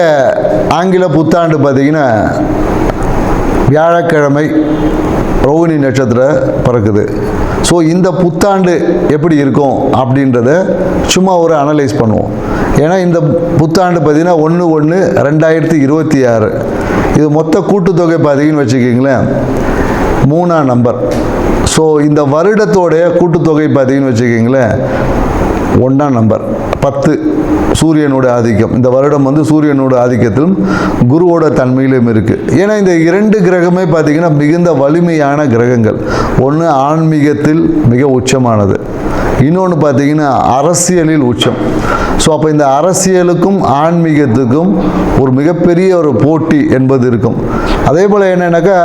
ஆங்கில புத்தாண்டு பார்த்திங்கன்னா வியாழக்கிழமை ரோகிணி நட்சத்திரம் பிறக்குது. ஸோ இந்த புத்தாண்டு எப்படி இருக்கும் அப்படின்றத சும்மா ஒரு அனலைஸ் பண்ணுவோம். ஏன்னா இந்த புத்தாண்டு பார்த்தீங்கன்னா 1/1/2026 இது மொத்த கூட்டுத்தொகை பார்த்தீங்கன்னு வச்சுக்கிங்களேன் 3ஆம் நம்பர். ஸோ இந்த வருடத்தோடைய கூட்டுத்தொகை பார்த்தீங்கன்னு வச்சுக்கிங்களேன் 1ஆம் நம்பர் 10 சூரியனோட ஆதிக்கம். இந்த வருடம் வந்து சூரியனோட ஆதிக்கத்திலும் குருவோட தன்மையிலும் இருக்குது. ஏன்னா இந்த 2 கிரகமே பார்த்திங்கன்னா மிகுந்த வலிமையான கிரகங்கள். ஒன்று ஆன்மீகத்தில் மிக உச்சமானது, இன்னொன்று பார்த்திங்கன்னா அரசியலில் உச்சம். ஸோ அப்போ இந்த அரசியலுக்கும் ஆன்மீகத்துக்கும் ஒரு மிகப்பெரிய ஒரு போட்டி என்பது இருக்கும். அதே போல் என்னென்னாக்கா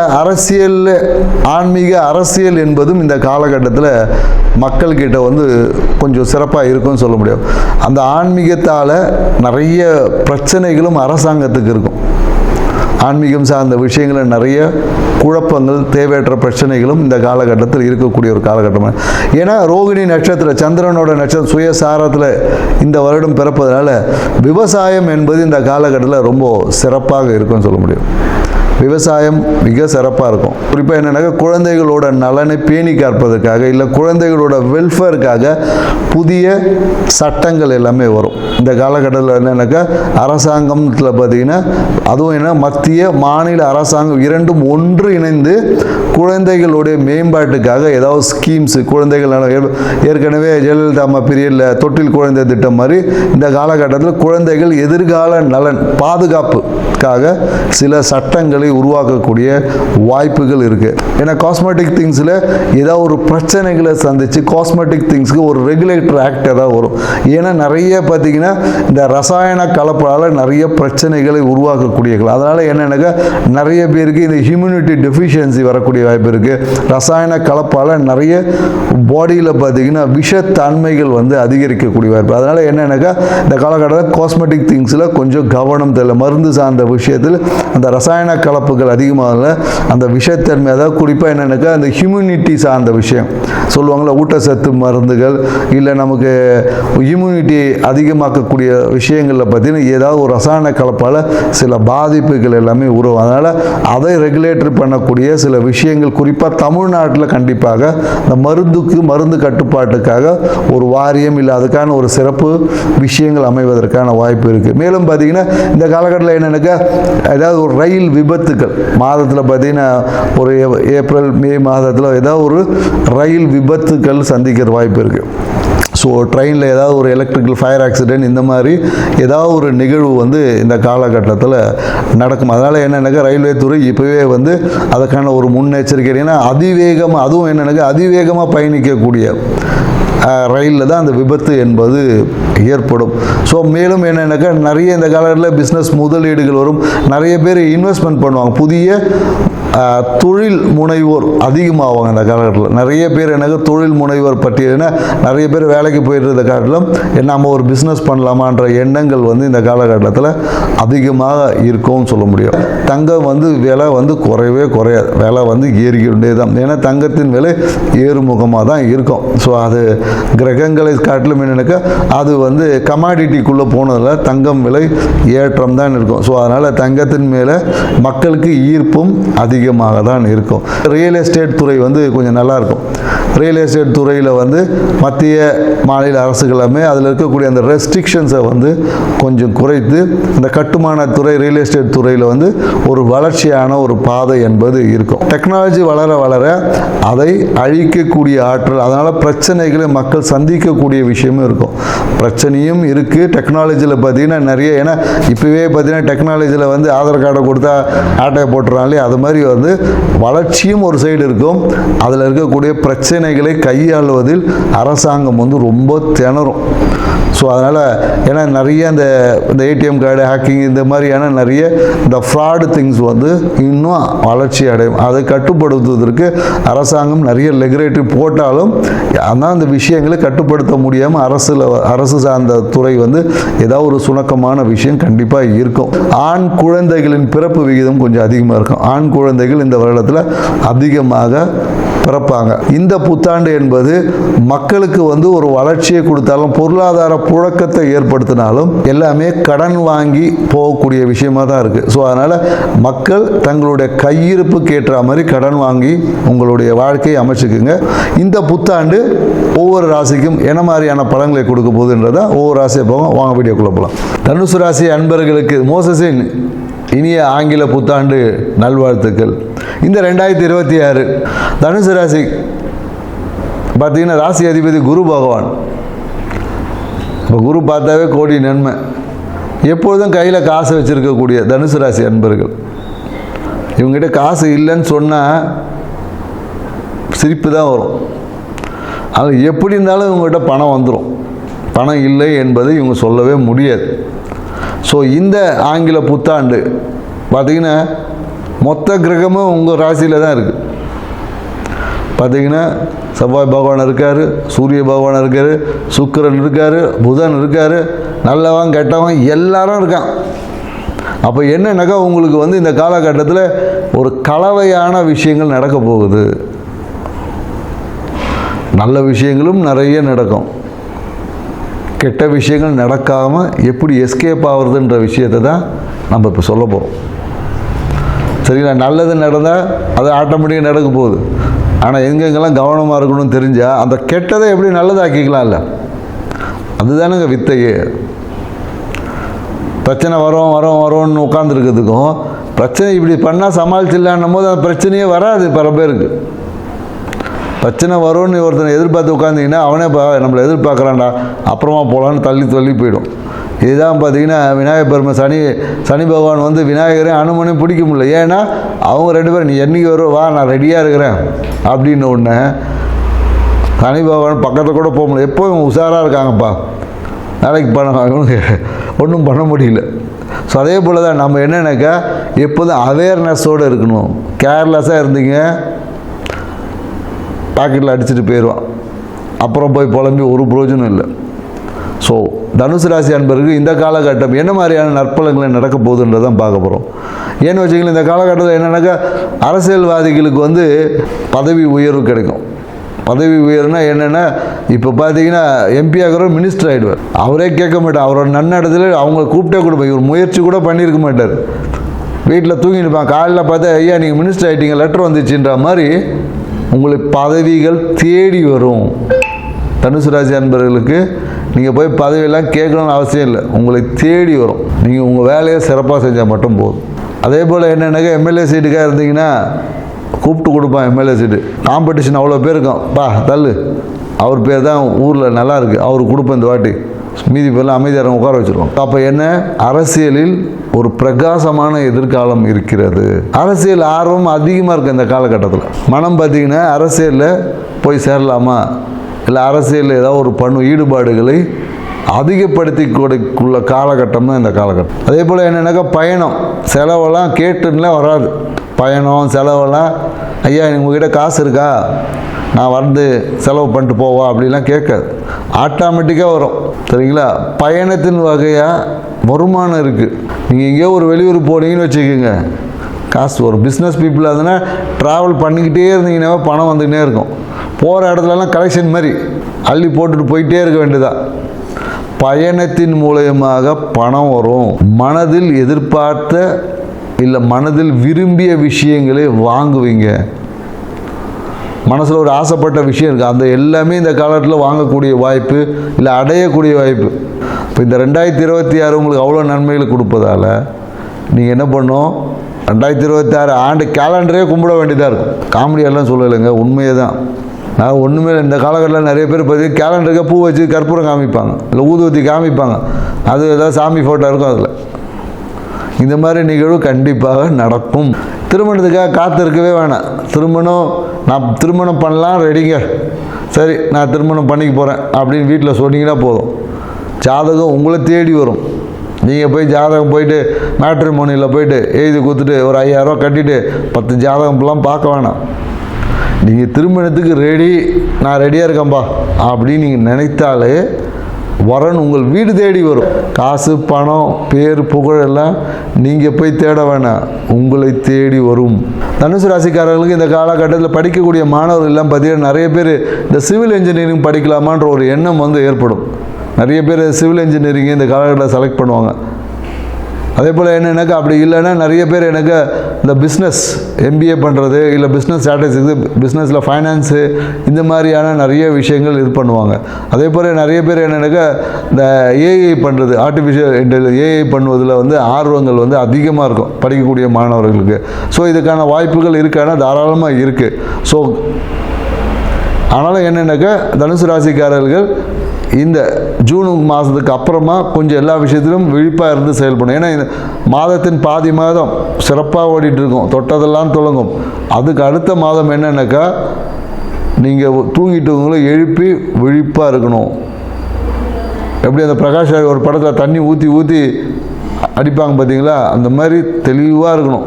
ஆன்மீக அரசியல் என்பதும் இந்த காலகட்டத்தில் மக்கள்கிட்ட வந்து கொஞ்சம் சிறப்பாக இருக்கும்னு சொல்ல முடியும். அந்த ஆன்மீகத்தால் நிறைய பிரச்சனைகளும் அரசாங்கத்துக்கு இருக்கும். ஆன்மீகம் சார்ந்த விஷயங்களில் நிறைய குழப்பங்கள், தேவையற்ற பிரச்சனைகளும் இந்த காலகட்டத்தில் இருக்கக்கூடிய ஒரு காலகட்டமாக. ஏன்னா ரோகிணி நட்சத்திரம், சந்திரனோட நட்சத்திரம் சுயசாரத்தில் இந்த வருடம் பிறப்பதனால விவசாயம் என்பது இந்த காலகட்டத்தில் ரொம்ப சிறப்பாக இருக்கும்னு சொல்ல முடியும். விவசாயம் மிக சிறப்பாக இருக்கும். குறிப்பாக என்னென்னாக்கா குழந்தைகளோட நலனை பேணி காப்பதற்காக, இல்லை குழந்தைகளோட வெல்ஃபேருக்காக புதிய சட்டங்கள் எல்லாமே வரும். இந்த காலகட்டத்தில் என்னென்னாக்கா அரசாங்கத்தில் பார்த்திங்கன்னா அதுவும் என்ன மத்திய மாநில அரசாங்கம் இரண்டும் ஒன்று இணைந்து குழந்தைகளுடைய மேம்பாட்டுக்காக ஏதாவது ஸ்கீம்ஸ், குழந்தைகள் ஏற்கனவே ஜெயலலிதா அம்மா பீரியடில் தொட்டில் குழந்தை திட்டம் மாதிரி இந்த காலகட்டத்தில் குழந்தைகள் எதிர்கால நலன் பாதுகாப்புக்காக சில சட்டங்களை உருவாக்கக்கூடிய வாய்ப்புகள் இருக்குது. ஏன்னா காஸ்மெட்டிக் திங்ஸில் ஏதாவது ஒரு பிரச்சனைகளை சந்தித்து காஸ்மெட்டிக் திங்ஸ்க்கு ஒரு ரெகுலேட்டர் ஆக்ட் ஏதாவது வரும். ஏன்னா நிறைய பார்த்திங்கன்னா இந்த ரசாயன கலப்பால் நிறைய பிரச்சனைகளை உருவாக்கக்கூடியது. அதனால் என்னென்னாக்கா நிறைய பேருக்கு இந்த ஹியூமினிட்டி டெஃபிஷியன்சி வரக்கூடிய வாய்ப்பு இருக்குது. ரசாயன கலப்பால் நிறைய பாடியில் பார்த்திங்கன்னா விஷத்தன்மைகள் வந்து அதிகரிக்கக்கூடிய வாய்ப்பு. அதனால் என்னென்னாக்கா இந்த காலகட்டத்தில் காஸ்மெட்டிக் திங்ஸில் கொஞ்சம் கவனம் தேவை. மருந்து சார்ந்த விஷயத்தில் அந்த ரசாயன கலப்புகள் அதிகமாக அந்த விஷத்தன்மை, அதாவது குறிப்பாக என்னென்னாக்கா அந்த ஹியூமினிட்டி சார்ந்த விஷயம் சொல்லுவாங்களா, ஊட்டச்சத்து மருந்துகள் இல்லை நமக்கு இம்யூனிட்டி அதிகமாக்கக்கூடிய விஷயங்களில் பார்த்திங்கன்னா ஏதாவது ஒரு ரசாயன கலப்பால் சில பாதிப்புகள் எல்லாமே உருவாகும். அதனால் அதை ரெகுலேட்டர் பண்ணக்கூடிய சில விஷயங்கள் குறிப்பாக தமிழ்நாட்டில் கண்டிப்பாக இந்த மருந்து கட்டுப்பாட்டுக்காக ஒரு வாரியம் இல்லை அதுக்கான ஒரு சிறப்பு விஷயங்கள் அமைவதற்கான வாய்ப்பு இருக்குது. மேலும் பார்த்திங்கன்னா இந்த காலகட்டத்தில் என்னென்னாக்கா ஏதாவது ஒரு ரயில் விபத்துக்கள் மாதத்தில் பார்த்திங்கன்னா ஒரு ஏப்ரல் மே மாதத்தில் ஏதாவது ஒரு ரயில் விபத்துக்கள் சந்திக்கிற வாய்ப்பு இருக்குது. ஸோ ட்ரெயினில் ஏதாவது ஒரு எலக்ட்ரிக்கல் ஃபயர் ஆக்சிடென்ட் இந்த மாதிரி ஏதாவது ஒரு நிகழ்வு வந்து இந்த காலகட்டத்தில் நடக்கும். அதனால் என்னென்னாக்கா ரயில்வே துறை இப்போவே வந்து அதுக்கான ஒரு முன்னெச்சரிக்கை. ஏன்னா அதிவேகமாக, அதுவும் என்னென்னாக்கா அதிவேகமாக பயணிக்கக்கூடிய ரயிலில் தான் அந்த விபத்து என்பது ஏற்படும். ஸோ மேலும் என்னென்னாக்கா நிறைய இந்த காலத்தில் பிஸ்னஸ் முதலீடுகள் வரும். நிறைய பேர் இன்வெஸ்ட்மெண்ட் பண்ணுவாங்க. புதிய தொழில் முனைவோர் அதிகமாகுவாங்க இந்த காலகட்டத்தில். நிறைய பேர் எனக்கு தொழில் முனைவோர் பட்டியல்னா நிறைய பேர் வேலைக்கு போயிட்டு காட்டிலும் நம்ம ஒரு பிஸ்னஸ் பண்ணலாமான்ற எண்ணங்கள் வந்து இந்த காலகட்டத்தில் அதிகமாக இருக்கும்னு சொல்ல முடியும். தங்கம் வந்து விலை வந்து குறையவே குறையாது, விலை வந்து ஏறிக்கிட்டே தான். ஏன்னா தங்கத்தின் விலை ஏறுமுகமாக தான் இருக்கும். ஸோ அது கிரகங்களை காட்டிலும் என்னென்னாக்கா அது வந்து கமாடிட்டிக்குள்ளே போனதில் தங்கம் விலை ஏற்றம் தான் இருக்கும். ஸோ அதனால் தங்கத்தின் மேலே மக்களுக்கு ஈர்ப்பும் அதிகமாக தான் இருக்கும். ரியல் எஸ்டேட் துறை வந்து கொஞ்சம் நல்லாயிருக்கும். ரியல் எஸ்டேட் துறையில் வந்து மத்திய மாநில அரசுகளுமே அதில் இருக்கக்கூடிய அந்த ரெஸ்ட்ரிக்ஷன்ஸை வந்து கொஞ்சம் குறைத்து இந்த கட்டுமான துறை ரியல் எஸ்டேட் துறையில் வந்து ஒரு வளர்ச்சியான ஒரு பாதை என்பது இருக்கும். டெக்னாலஜி வளர வளர அதை அழிக்கக்கூடிய ஆற்றல், அதனால் பிரச்சனைகளை மக்கள் சந்திக்கக்கூடிய விஷயமும் இருக்கும். பிரச்சனையும் இருக்குது டெக்னாலஜியில் பார்த்திங்கன்னா நிறைய. ஏன்னா இப்போவே பார்த்திங்கன்னா டெக்னாலஜியில் வந்து ஆதார் கார்டை கொடுத்தா ஆட்டையை போட்டுறாங்களே, அது மாதிரி வந்து வளர்ச்சியும் ஒரு சைடு இருக்கும். அதில் இருக்கக்கூடிய பிரச்சனைகளை கையாளுவதில் அரசாங்கம் வந்து ரொம்ப திணறும். ஸோ அதனால் ஏன்னா நிறைய இந்த ஏடிஎம் கார்டு ஹேக்கிங் இந்த மாதிரியான நிறைய இந்த ஃப்ராடு திங்ஸ் வந்து இன்னும் வளர்ச்சி அடையும். அதை கட்டுப்படுத்துவதற்கு அரசாங்கம் நிறைய ரெகுலேட்டரி போட்டாலும் ஆனால் அந்த விஷயங்களை கட்டுப்படுத்த முடியாமல் அரசு சார்ந்த துறை வந்து ஏதாவது ஒரு சுணக்கமான விஷயம் கண்டிப்பாக இருக்கும். ஆண் குழந்தைகளின் பிறப்பு விகிதம் கொஞ்சம் அதிகமாக இருக்கும். ஆண் குழந்தைகள் இந்த வருடத்தில் அதிகமாக பிறப்பாங்க. இந்த புத்தாண்டு என்பது மக்களுக்கு வந்து ஒரு வளர்ச்சியை கொடுத்தாலும் பொருளாதார புழக்கத்தை ஏற்படுத்தினாலும் எல்லாமே கடன் வாங்கி போகக்கூடிய விஷயமா தான் இருக்குது. ஸோ அதனால் மக்கள் தங்களுடைய கையிருப்புக்கு ஏற்ற மாதிரி கடன் வாங்கி உங்களுடைய வாழ்க்கையை அமைச்சுக்குங்க. இந்த புத்தாண்டு ஒவ்வொரு ராசிக்கும் என்ன மாதிரியான பலன்களை கொடுக்க போகுதுன்றதை ஒவ்வொரு ராசியை போங்க. வாங்க வீடியோக்குள்ள போகலாம். தனுசு ராசி அன்பர்களுக்கு மோசஸின் இனிய ஆங்கில புத்தாண்டு நல்வாழ்த்துக்கள். இந்த 2026 தனுசு ராசி பார்த்தீங்கன்னா ராசி அதிபதி குரு பகவான். இப்போ குரு பார்த்தாவே கோடி நன்மை. எப்பொழுதும் கையில் காசு வச்சுருக்கக்கூடிய தனுசு ராசி அன்பர்கள், இவங்ககிட்ட காசு இல்லைன்னு சொன்னால் சிரிப்பு தான் வரும். அதில் எப்படி இருந்தாலும் இவங்ககிட்ட பணம் வந்துடும். பணம் இல்லை என்பதை இவங்க சொல்லவே முடியாது. ஸோ இந்த ஆங்கில புத்தாண்டு பார்த்திங்கன்னா மொத்த கிரகமும் உங்கள் ராசியில் தான் இருக்குது. பார்த்திங்கன்னா செவ்வாய் பகவான் இருக்கார், சூரிய பகவான் இருக்கார், சுக்கிரன் இருக்கார், புதன் இருக்கார், நல்லவன் கெட்டவன் எல்லாரும் இருக்கான். அப்போ என்னன்னாக்கா உங்களுக்கு வந்து இந்த காலகட்டத்தில் ஒரு கலவையான விஷயங்கள் நடக்க போகுது. நல்ல விஷயங்களும் நிறைய நடக்கும், கெட்ட விஷயங்கள் நடக்காமல் எப்படி எஸ்கேப் ஆகுறதுன்ற விஷயத்தை தான் நம்ம இப்போ சொல்ல போகிறோம். சரிங்களா? நல்லது நடந்தால் அது ஆட்டோமேட்டிக்காக நடக்க போகுது. ஆனால் எங்கெங்கெல்லாம் கவனமாக இருக்கணும்னு தெரிஞ்சால் அந்த கெட்டதை எப்படி நல்லதாக்கிக்கலாம்ல, அதுதானுங்க வித்தையே. பிரச்சனை வரோன்னு உட்காந்துருக்கிறதுக்கும் பிரச்சனை இப்படி பண்ணால் சமாளிச்சிடலான்னும் போது அந்த பிரச்சனையே வராது. பல பேருக்கு பிரச்சனை வரும்னு ஒருத்தனை எதிர்பார்த்து உட்காந்திங்கன்னா அவனே நம்மளை எதிர்பார்க்குறான்டா அப்புறமா போகலான்னு தள்ளி போயிடும். இதுதான் பார்த்தீங்கன்னா விநாயகர் பெருமை சனி பகவான் வந்து விநாயகரையும் அனுமனையும் பிடிக்க முடியல. ஏன்னா அவங்க ரெண்டு பேரும் நீ என்றைக்கு வரும் வா நான் ரெடியாக இருக்கிறேன் அப்படின்னு ஒன்று சனி பகவான் பக்கத்தில் கூட போக முடியல. எப்போவும் உஷாராக இருக்காங்கப்பா, நாளைக்கு இவனுக்கு ஒன்றும் பண்ண முடியல. ஸோ அதே போல் தான் நம்ம என்னென்னாக்கா எப்போதும் அவேர்னஸோடு இருக்கணும். கேர்லெஸ்ஸாக இருந்தீங்க பாக்கெட்டில் அடிச்சுட்டு போயிடுவான், அப்புறம் போய் புலம்பி ஒரு பிரயோஜனம் இல்லை. ஸோ தனுசு ராசி அன்பருக்கு இந்த காலகட்டம் என்ன மாதிரியான நற்பலன்களை நடக்க போகுதுன்றதான் பார்க்க போகிறோம். ஏன்னு வச்சிங்களேன், இந்த காலகட்டத்தில் என்னென்னாக்கா அரசியல்வாதிகளுக்கு வந்து பதவி உயர்வு கிடைக்கும். பதவி உயர்வுனா என்னென்னா இப்போ பார்த்தீங்கன்னா எம்பி ஆகிறவர் மினிஸ்டர் ஆகிடுவார். அவரே கேட்க மாட்டார், அவரோட நன்னடத்தில் அவங்க கூப்பிட்டே கொடுப்பாங்க. இவர் முயற்சி கூட பண்ணியிருக்க மாட்டார், வீட்டில் தூங்கிருப்பான். காலையில் பார்த்தா ஐயா நீங்கள் மினிஸ்டர் ஆகிட்டீங்க லெட்டர் வந்துச்சுன்ற மாதிரி உங்களுக்கு பதவிகள் தேடி வரும். தனுசு ராசி அன்பர்களுக்கு நீங்கள் போய் பதவியெல்லாம் கேட்கணும்னு அவசியம் இல்லை, உங்களை தேடி வரும். நீங்கள் உங்கள் வேலையை சிறப்பாக செஞ்சால் மட்டும் போதும். அதே போல் என்னென்னாக்கா எம்எல்ஏ சீட்டுக்காக இருந்தீங்கன்னா கூப்பிட்டு கொடுப்பான். எம்எல்ஏ சீட்டு காம்படிஷன் அவ்வளோ பேர் இருக்கும், பா தள்ளு அவர் பேர் தான் ஊரில் நல்லா இருக்குது அவருக்கு கொடுப்பேன் இந்த வாட்டி, மீதி பேர்லாம் அமைதியாக உட்கார வச்சுருக்கோம். அப்போ என்ன, அரசியலில் ஒரு பிரகாசமான எதிர்காலம் இருக்கிறது. அரசியல் ஆர்வம் அதிகமாக இருக்குது இந்த காலகட்டத்தில். மனம் பார்த்திங்கன்னா அரசியலில் போய் சேரலாமா, இல்லை அரசியலில் ஏதாவது ஒரு ஈடுபாடுகளை அதிகப்படுத்தி கொடுக்குள்ள காலகட்டம் தான் இந்த காலகட்டம். அதே போல் என்னென்னாக்கா பயணம் செலவெல்லாம் கேட்டுன்னா வராது. பயணம் செலவெல்லாம் ஐயா உங்ககிட்ட காசு இருக்கா நான் வந்து செலவு பண்ணிட்டு போவா அப்படிலாம் கேட்காது, ஆட்டோமேட்டிக்காக வரும். சரிங்களா? பயணத்தின் வகையாக வருமானம் இருக்குது. நீங்கள் எங்கேயோ ஒரு வெளியூர் போனீங்கன்னு வச்சுக்கோங்க, காசு வரும். பிஸ்னஸ் பீப்புளாக இருந்ததுன்னா ட்ராவல் பண்ணிக்கிட்டே இருந்தீங்கன்னா பணம் வந்துக்கிட்டே இருக்கும். போகிற இடத்துலலாம் கலெக்ஷன் மாதிரி அள்ளி போட்டுட்டு போயிட்டே இருக்க வேண்டியதான். பயணத்தின் மூலயமாக பணம் வரும். மனதில் எதிர்பார்த்த இல்லை மனதில் விரும்பிய விஷயங்களை வாங்குவீங்க. மனசில் ஒரு ஆசைப்பட்ட விஷயம் இருக்குது, அந்த எல்லாமே இந்த காலத்தில் வாங்கக்கூடிய வாய்ப்பு இல்லை அடையக்கூடிய வாய்ப்பு. இப்போ இந்த 2026 உங்களுக்கு அவ்வளோ நன்மைகளை கொடுப்பதால் நீங்கள் என்ன பண்ணணும், 2026 ஆண்டு கேலண்டரே கும்பிட வேண்டியதாக இருக்கும். காமெடியெல்லாம் சொல்லலைங்க, உண்மையே தான். நான் ஒன்றுமே இந்த காலகட்டத்தில் நிறைய பேர் பார்த்து கேலண்டருக்கு பூ வச்சு கற்பூரம் காமிப்பாங்க, இல்லை ஊதுவத்தி காமிப்பாங்க, அது ஏதாவது சாமி ஃபோட்டோ இருக்கும் அதில். இந்த மாதிரி நிகழ்வு கண்டிப்பாக நடக்கும். திருமணத்துக்காக காத்திருக்கவே வேணாம். நான் திருமணம் பண்ணலாம் ரெடிங்க, சரி நான் திருமணம் பண்ணிக்க போகிறேன் அப்படின்னு வீட்டில் சொன்னீங்கன்னா போதும், ஜாதகம் உங்களை தேடி வரும். நீங்கள் போய் ஜாதகம் போயிட்டு மேட்ரிமோனியில் போயிட்டு எழுதி கொடுத்துட்டு ஒரு 5000 ரூபா கட்டிட்டு 10 ஜாதகம்லாம் பார்க்க வேணாம். நீங்கள் திருமணத்துக்கு ரெடி, நான் ரெடியாக இருக்கேன்ப்பா அப்படின்னு நீங்கள் நினைத்தாலே வரன் உங்கள் வீடு தேடி வரும். காசு, பணம், பேர், புகழ் எல்லாம் நீங்கள் போய் தேட வேணாம், உங்களை தேடி வரும். தனுசு ராசிக்காரர்களுக்கு இந்த காலகட்டத்தில் படிக்கக்கூடிய மாணவர்கள் எல்லாம் பார்த்தீங்கன்னா நிறைய பேர் இந்த சிவில் இன்ஜினியரிங் படிக்கலாமான்ற ஒரு எண்ணம் வந்து ஏற்படும். நிறைய பேர் சிவில் இன்ஜினியரிங்கை இந்த காலகட்டத்தில் செலக்ட் பண்ணுவாங்க. அதே போல் என்னென்னாக்கா அப்படி இல்லைன்னா நிறைய பேர் எனக்கு இந்த பிஸ்னஸ் MBA பண்ணுறது, இல்லை பிஸ்னஸ் ஸ்ட்ராட்டஜிக்ஸ், பிஸ்னஸில் ஃபைனான்ஸு, இந்த மாதிரியான நிறைய விஷயங்கள் இது பண்ணுவாங்க. அதே போல் நிறைய பேர் என்னென்னாக்கா இந்த AI பண்ணுறது, ஆர்டிஃபிஷியல் இன்டெலிஜென்ஸ் AI பண்ணுவதில் வந்து ஆர்வங்கள் வந்து அதிகமாக இருக்கும் படிக்கக்கூடிய மாணவர்களுக்கு. ஸோ இதுக்கான வாய்ப்புகள் இருக்கான தாராளமாக இருக்குது. ஸோ ஆனாலும் என்னென்னாக்கா தனுசு ராசிக்காரர்கள் இந்த ஜூன் மாதத்துக்கு அப்புறமா கொஞ்சம் எல்லா விஷயத்திலும் விழிப்பாக இருந்து செயல்படும். ஏன்னா இந்த மாதத்தின் பாதி மாதம் சிறப்பாக ஓடிட்டு இருக்கும், தொட்டதெல்லாம் தொடங்கும். அதுக்கு அடுத்த மாதம் என்னன்னாக்கா நீங்கள் தூங்கிட்டு எழுப்பி விழிப்பாக இருக்கணும். எப்படி அந்த பிரகாஷ் ராஜ் ஒரு படத்தில் தண்ணி ஊற்றி அடிப்பாங்க பார்த்தீங்களா, அந்த மாதிரி தெளிவாக இருக்கணும்.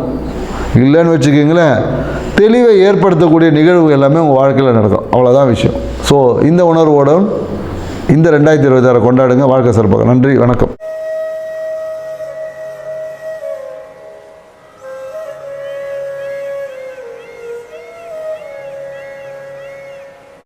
இல்லைன்னு வச்சுக்கிங்களேன், தெளிவை ஏற்படுத்தக்கூடிய நிகழ்வு எல்லாமே உங்கள் வாழ்க்கையில் நடக்கும். அவ்வளோதான் விஷயம். ஸோ இந்த உணர்வோடு இந்த 2026 கொண்டாடுங்க. வாழ்க்கை சிறப்பாக. நன்றி, வணக்கம்.